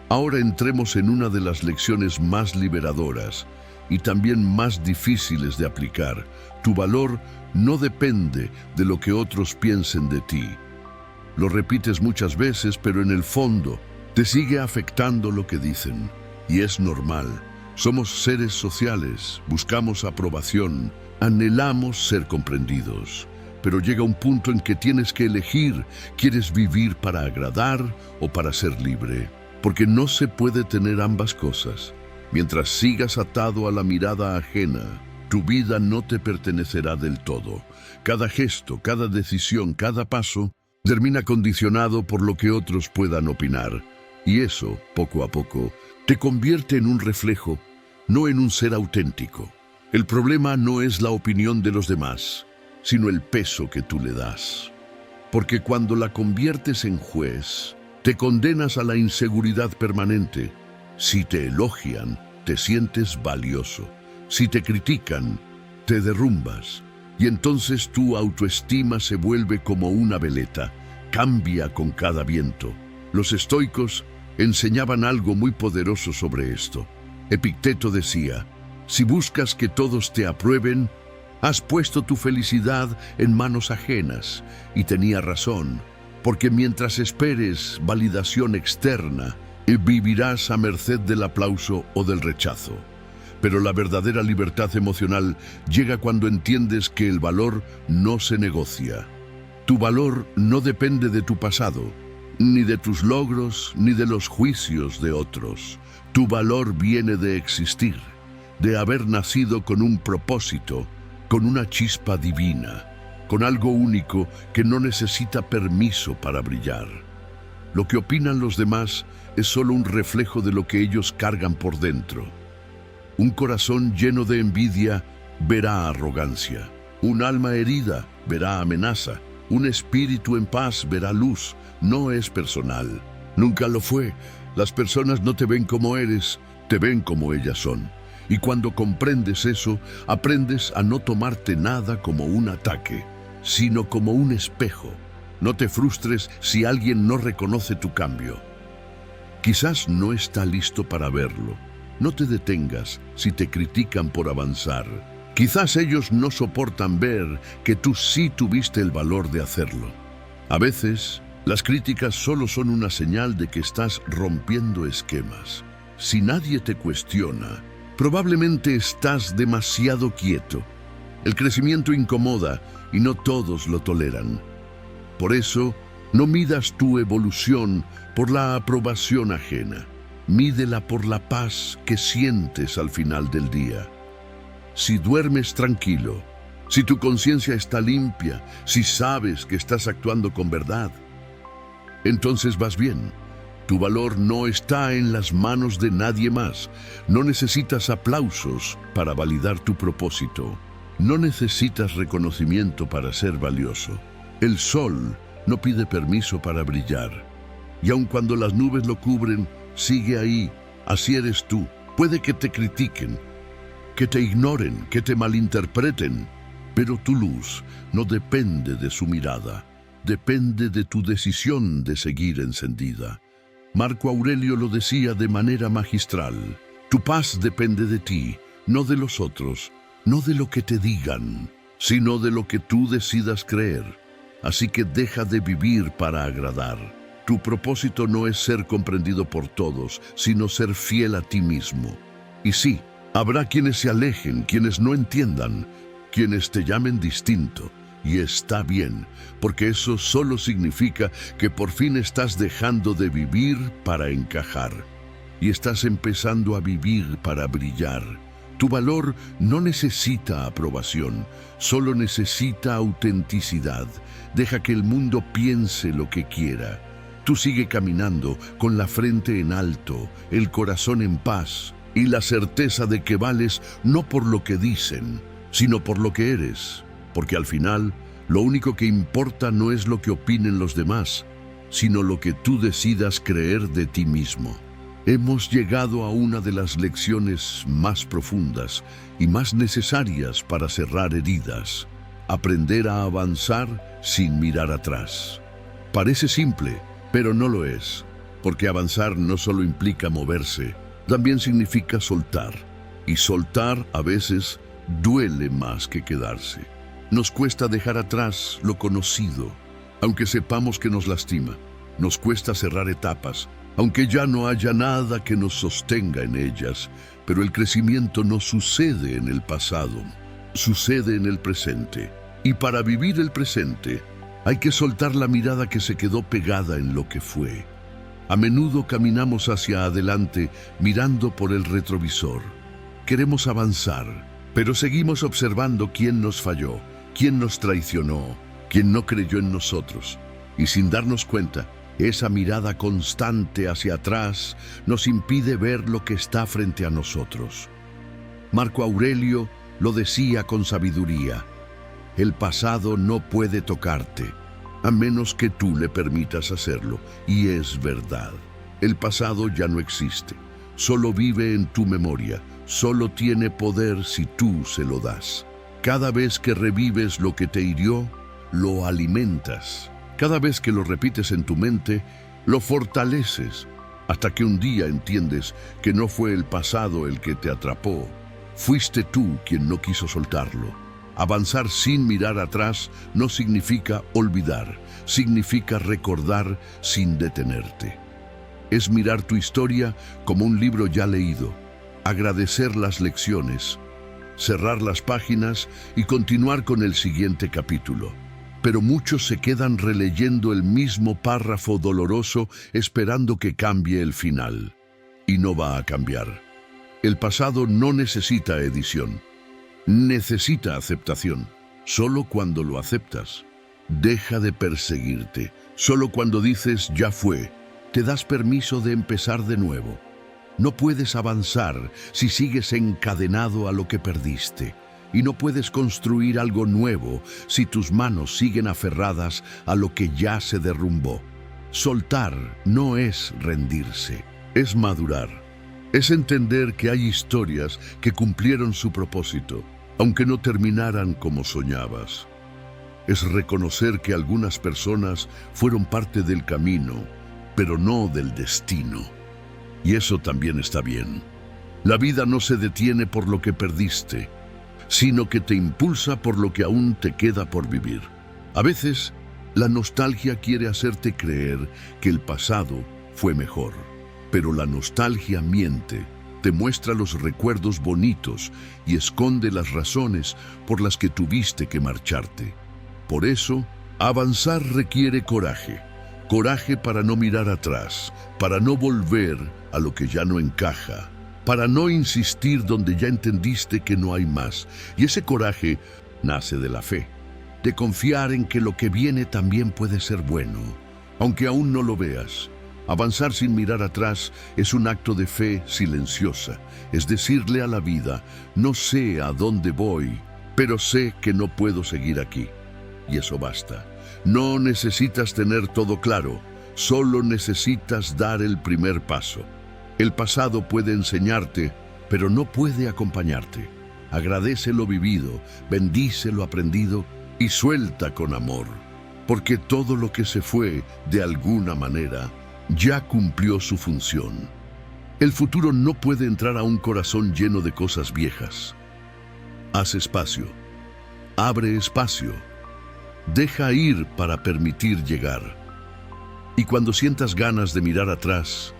Ahora entremos en una de las lecciones más liberadoras y también más difíciles de aplicar. Tu valor no depende de lo que otros piensen de ti. Lo repites muchas veces, pero en el fondo te sigue afectando lo que dicen. Y es normal. Somos seres sociales, buscamos aprobación, anhelamos ser comprendidos. Pero llega un punto en que tienes que elegir, ¿quieres vivir para agradar o para ser libre? Porque no se puede tener ambas cosas. Mientras sigas atado a la mirada ajena, tu vida no te pertenecerá del todo. Cada gesto, cada decisión, cada paso termina condicionado por lo que otros puedan opinar. Y eso, poco a poco, te convierte en un reflejo, no en un ser auténtico. El problema no es la opinión de los demás, sino el peso que tú le das. Porque cuando la conviertes en juez, te condenas a la inseguridad permanente. Si te elogian, te sientes valioso. Si te critican, te derrumbas. Y entonces tu autoestima se vuelve como una veleta, cambia con cada viento. Los estoicos enseñaban algo muy poderoso sobre esto. Epicteto decía, si buscas que todos te aprueben, has puesto tu felicidad en manos ajenas. Y tenía razón, porque mientras esperes validación externa, vivirás a merced del aplauso o del rechazo. Pero la verdadera libertad emocional llega cuando entiendes que el valor no se negocia. Tu valor no depende de tu pasado, ni de tus logros, ni de los juicios de otros. Tu valor viene de existir, de haber nacido con un propósito, con una chispa divina, con algo único que no necesita permiso para brillar. Lo que opinan los demás es solo un reflejo de lo que ellos cargan por dentro. Un corazón lleno de envidia verá arrogancia. Un alma herida verá amenaza. Un espíritu en paz verá luz. No es personal. Nunca lo fue. Las personas no te ven como eres, te ven como ellas son. Y cuando comprendes eso, aprendes a no tomarte nada como un ataque, sino como un espejo. No te frustres si alguien no reconoce tu cambio. Quizás no está listo para verlo. No te detengas si te critican por avanzar. Quizás ellos no soportan ver que tú sí tuviste el valor de hacerlo. A veces, las críticas solo son una señal de que estás rompiendo esquemas. Si nadie te cuestiona, probablemente estás demasiado quieto. El crecimiento incomoda y no todos lo toleran. Por eso, no midas tu evolución por la aprobación ajena. Mídela por la paz que sientes al final del día. Si duermes tranquilo, si tu conciencia está limpia, si sabes que estás actuando con verdad, entonces vas bien. Tu valor no está en las manos de nadie más. No necesitas aplausos para validar tu propósito. No necesitas reconocimiento para ser valioso. El sol no pide permiso para brillar. Y aun cuando las nubes lo cubren, sigue ahí. Así eres tú. Puede que te critiquen, que te ignoren, que te malinterpreten, pero tu luz no depende de su mirada. Depende de tu decisión de seguir encendida. Marco Aurelio lo decía de manera magistral. Tu paz depende de ti, no de los otros, no de lo que te digan, sino de lo que tú decidas creer. Así que deja de vivir para agradar. Tu propósito no es ser comprendido por todos, sino ser fiel a ti mismo. Y sí, habrá quienes se alejen, quienes no entiendan, quienes te llamen distinto. Y está bien, porque eso solo significa que por fin estás dejando de vivir para encajar. Y estás empezando a vivir para brillar. Tu valor no necesita aprobación, solo necesita autenticidad. Deja que el mundo piense lo que quiera. Tú sigue caminando con la frente en alto, el corazón en paz y la certeza de que vales no por lo que dicen, sino por lo que eres. Porque al final, lo único que importa no es lo que opinen los demás, sino lo que tú decidas creer de ti mismo. Hemos llegado a una de las lecciones más profundas y más necesarias para cerrar heridas. Aprender a avanzar sin mirar atrás. Parece simple, pero no lo es. porque avanzar no solo implica moverse, también significa soltar. Y soltar a veces duele más que quedarse. Nos cuesta dejar atrás lo conocido, aunque sepamos que nos lastima. Nos cuesta cerrar etapas, aunque ya no haya nada que nos sostenga en ellas. Pero el crecimiento no sucede en el pasado, sucede en el presente. Y para vivir el presente, hay que soltar la mirada que se quedó pegada en lo que fue. A menudo caminamos hacia adelante mirando por el retrovisor. Queremos avanzar, pero seguimos observando quién nos falló, quién nos traicionó, quién no creyó en nosotros. Y sin darnos cuenta, esa mirada constante hacia atrás nos impide ver lo que está frente a nosotros. Marco Aurelio lo decía con sabiduría: el pasado no puede tocarte, a menos que tú le permitas hacerlo. Y es verdad. El pasado ya no existe. Solo vive en tu memoria. Solo tiene poder si tú se lo das. Cada vez que revives lo que te hirió, lo alimentas. Cada vez que lo repites en tu mente, lo fortaleces. Hasta que un día entiendes que no fue el pasado el que te atrapó. Fuiste tú quien no quiso soltarlo. Avanzar sin mirar atrás no significa olvidar, significa recordar sin detenerte. Es mirar tu historia como un libro ya leído, agradecer las lecciones, cerrar las páginas y continuar con el siguiente capítulo. Pero muchos se quedan releyendo el mismo párrafo doloroso esperando que cambie el final. Y no va a cambiar. El pasado no necesita edición. Necesita aceptación. Solo cuando lo aceptas, deja de perseguirte. Solo cuando dices ya fue, te das permiso de empezar de nuevo. No puedes avanzar si sigues encadenado a lo que perdiste. Y no puedes construir algo nuevo si tus manos siguen aferradas a lo que ya se derrumbó. Soltar no es rendirse, es madurar. Es entender que hay historias que cumplieron su propósito, aunque no terminaran como soñabas. Es reconocer que algunas personas fueron parte del camino, pero no del destino. Y eso también está bien. La vida no se detiene por lo que perdiste, sino que te impulsa por lo que aún te queda por vivir. A veces, la nostalgia quiere hacerte creer que el pasado fue mejor, pero la nostalgia miente, te muestra los recuerdos bonitos y esconde las razones por las que tuviste que marcharte. Por eso, avanzar requiere coraje. Coraje para no mirar atrás, para no volver a lo que ya no encaja, para no insistir donde ya entendiste que no hay más. Y ese coraje nace de la fe, de confiar en que lo que viene también puede ser bueno, aunque aún no lo veas. Avanzar sin mirar atrás es un acto de fe silenciosa, es decirle a la vida: no sé a dónde voy, pero sé que no puedo seguir aquí. Y eso basta. No necesitas tener todo claro, solo necesitas dar el primer paso. El pasado puede enseñarte, pero no puede acompañarte. Agradece lo vivido, bendice lo aprendido y suelta con amor, porque todo lo que se fue, de alguna manera, ya cumplió su función. El futuro no puede entrar a un corazón lleno de cosas viejas. Haz espacio, abre espacio, deja ir para permitir llegar. Y cuando sientas ganas de mirar atrás,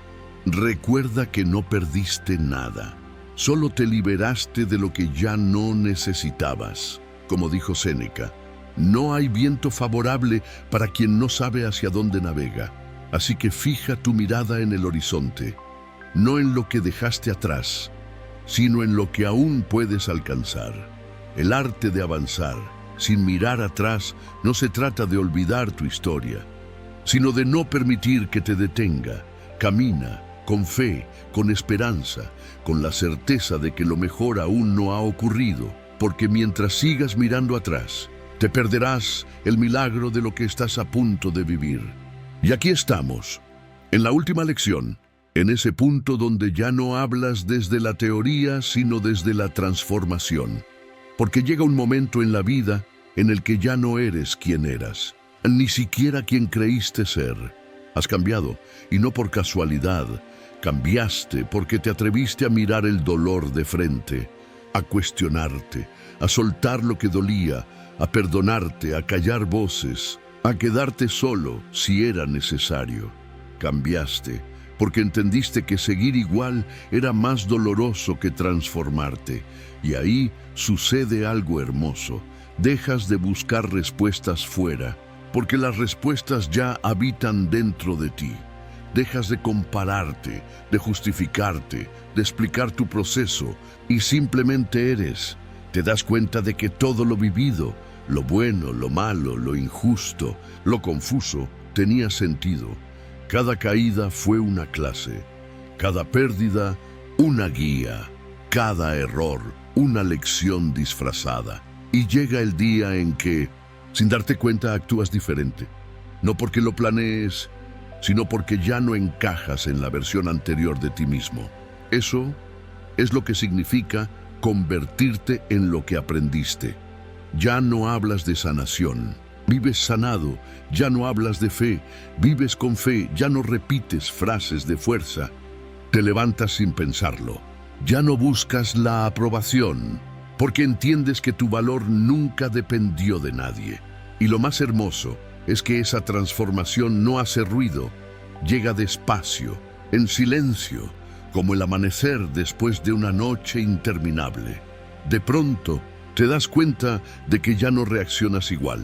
recuerda que no perdiste nada, solo te liberaste de lo que ya no necesitabas. Como dijo Séneca, no hay viento favorable para quien no sabe hacia dónde navega. Así que fija tu mirada en el horizonte, no en lo que dejaste atrás, sino en lo que aún puedes alcanzar. El arte de avanzar sin mirar atrás no se trata de olvidar tu historia, sino de no permitir que te detenga. Camina con fe, con esperanza, con la certeza de que lo mejor aún no ha ocurrido, porque mientras sigas mirando atrás, te perderás el milagro de lo que estás a punto de vivir. Y aquí estamos, en la última lección, en ese punto donde ya no hablas desde la teoría, sino desde la transformación. Porque llega un momento en la vida en el que ya no eres quien eras, ni siquiera quien creíste ser. Has cambiado, y no por casualidad. Cambiaste porque te atreviste a mirar el dolor de frente, a cuestionarte, a soltar lo que dolía, a perdonarte, a callar voces, a quedarte solo si era necesario. Cambiaste porque entendiste que seguir igual era más doloroso que transformarte. Y ahí sucede algo hermoso. Dejas de buscar respuestas fuera, porque las respuestas ya habitan dentro de ti. Dejas de compararte, de justificarte, de explicar tu proceso, y simplemente eres. Te das cuenta de que todo lo vivido, lo bueno, lo malo, lo injusto, lo confuso, tenía sentido. Cada caída fue una clase, cada pérdida una guía, cada error una lección disfrazada. Y llega el día en que, sin darte cuenta, actúas diferente. No porque lo planees, sino porque ya no encajas en la versión anterior de ti mismo. Eso es lo que significa convertirte en lo que aprendiste. Ya no hablas de sanación, vives sanado. Ya no hablas de fe, vives con fe. Ya no repites frases de fuerza, te levantas sin pensarlo. Ya no buscas la aprobación, porque entiendes que tu valor nunca dependió de nadie. Y lo más hermoso es que esa transformación no hace ruido, llega despacio, en silencio, como el amanecer después de una noche interminable. De pronto, te das cuenta de que ya no reaccionas igual,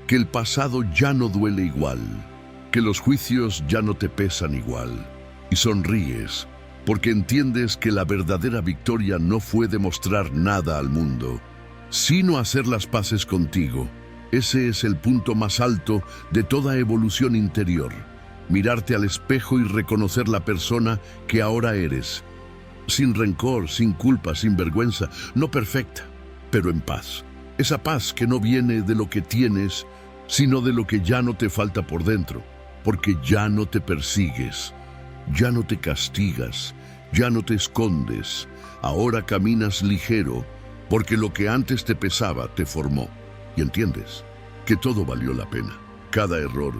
que el pasado ya no duele igual, que los juicios ya no te pesan igual. Y sonríes, porque entiendes que la verdadera victoria no fue demostrar nada al mundo, sino hacer las paces contigo. Ese es el punto más alto de toda evolución interior. Mirarte al espejo y reconocer la persona que ahora eres. Sin rencor, sin culpa, sin vergüenza, no perfecta, pero en paz. Esa paz que no viene de lo que tienes, sino de lo que ya no te falta por dentro, porque ya no te persigues, ya no te castigas, ya no te escondes. Ahora caminas ligero, porque lo que antes te pesaba te formó. Y entiendes que todo valió la pena. Cada error,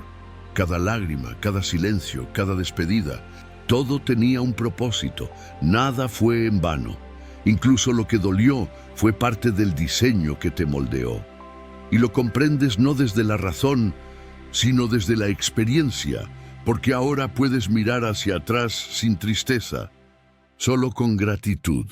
cada lágrima, cada silencio, cada despedida, todo tenía un propósito. Nada fue en vano. Incluso lo que dolió fue parte del diseño que te moldeó. Y lo comprendes no desde la razón, sino desde la experiencia, porque ahora puedes mirar hacia atrás sin tristeza, solo con gratitud.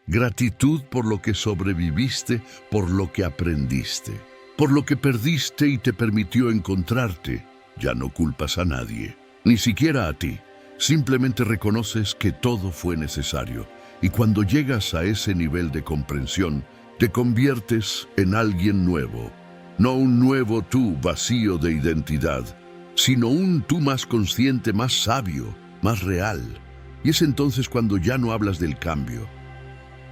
Gratitud por lo que sobreviviste, por lo que aprendiste, por lo que perdiste y te permitió encontrarte. Ya no culpas a nadie, ni siquiera a ti. Simplemente reconoces que todo fue necesario. Y cuando llegas a ese nivel de comprensión, te conviertes en alguien nuevo. No un nuevo tú vacío de identidad, sino un tú más consciente, más sabio, más real. Y es entonces cuando ya no hablas del cambio.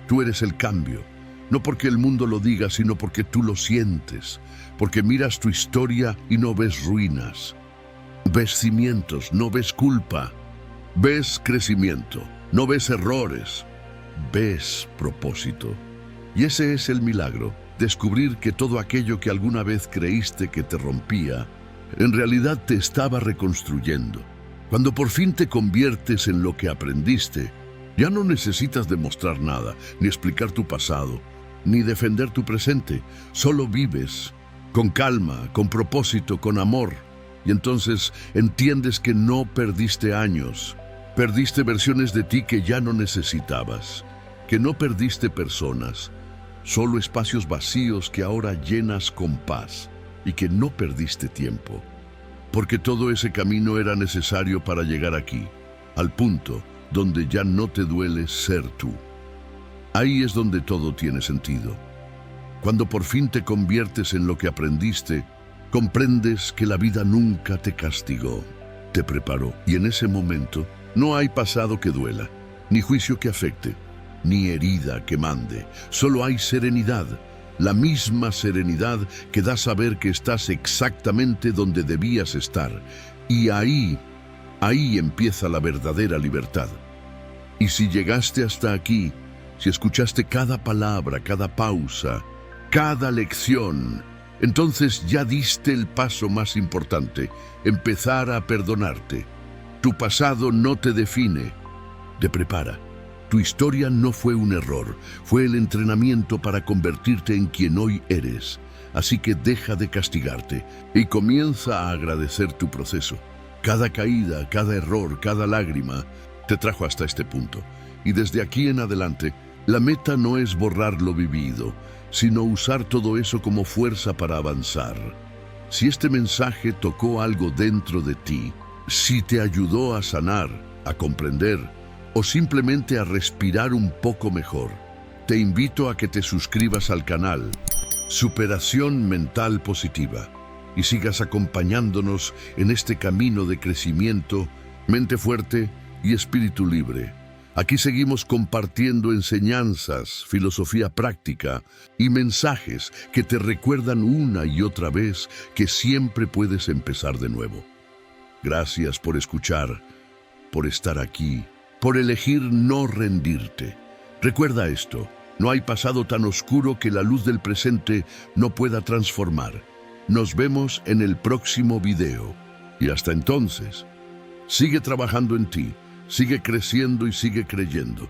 Tú eres el cambio, no porque el mundo lo diga, sino porque tú lo sientes, porque miras tu historia y no ves ruinas. Ves cimientos, no ves culpa. Ves crecimiento, no ves errores. Ves propósito. Y ese es el milagro. Descubrir que todo aquello que alguna vez creíste que te rompía, en realidad te estaba reconstruyendo. Cuando por fin te conviertes en lo que aprendiste, ya no necesitas demostrar nada, ni explicar tu pasado, ni defender tu presente. Solo vives, con calma, con propósito, con amor. Y entonces entiendes que no perdiste años, perdiste versiones de ti que ya no necesitabas, que no perdiste personas, solo espacios vacíos que ahora llenas con paz, y que no perdiste tiempo, porque todo ese camino era necesario para llegar aquí, al punto donde ya no te duele ser tú. Ahí es donde todo tiene sentido. Cuando por fin te conviertes en lo que aprendiste, comprendes que la vida nunca te castigó, te preparó, y en ese momento no hay pasado que duela, ni juicio que afecte, ni herida que mande. Solo hay serenidad, la misma serenidad que da saber que estás exactamente donde debías estar. Y ahí empieza la verdadera libertad. Y si llegaste hasta aquí, si escuchaste cada palabra, cada pausa, cada lección, entonces ya diste el paso más importante, empezar a perdonarte. Tu pasado no te define, te prepara. Tu historia no fue un error, fue el entrenamiento para convertirte en quien hoy eres. Así que deja de castigarte y comienza a agradecer tu proceso. Cada caída, cada error, cada lágrima te trajo hasta este punto. Y desde aquí en adelante, la meta no es borrar lo vivido, sino usar todo eso como fuerza para avanzar. Si este mensaje tocó algo dentro de ti, si te ayudó a sanar, a comprender o simplemente a respirar un poco mejor, te invito a que te suscribas al canal Superación Mental Positiva y sigas acompañándonos en este camino de crecimiento, mente fuerte y espíritu libre. Aquí seguimos compartiendo enseñanzas, filosofía práctica y mensajes que te recuerdan una y otra vez que siempre puedes empezar de nuevo. Gracias por escuchar, por estar aquí, por elegir no rendirte. Recuerda esto, no hay pasado tan oscuro que la luz del presente no pueda transformar. Nos vemos en el próximo video. Y hasta entonces, sigue trabajando en ti, sigue creciendo y sigue creyendo.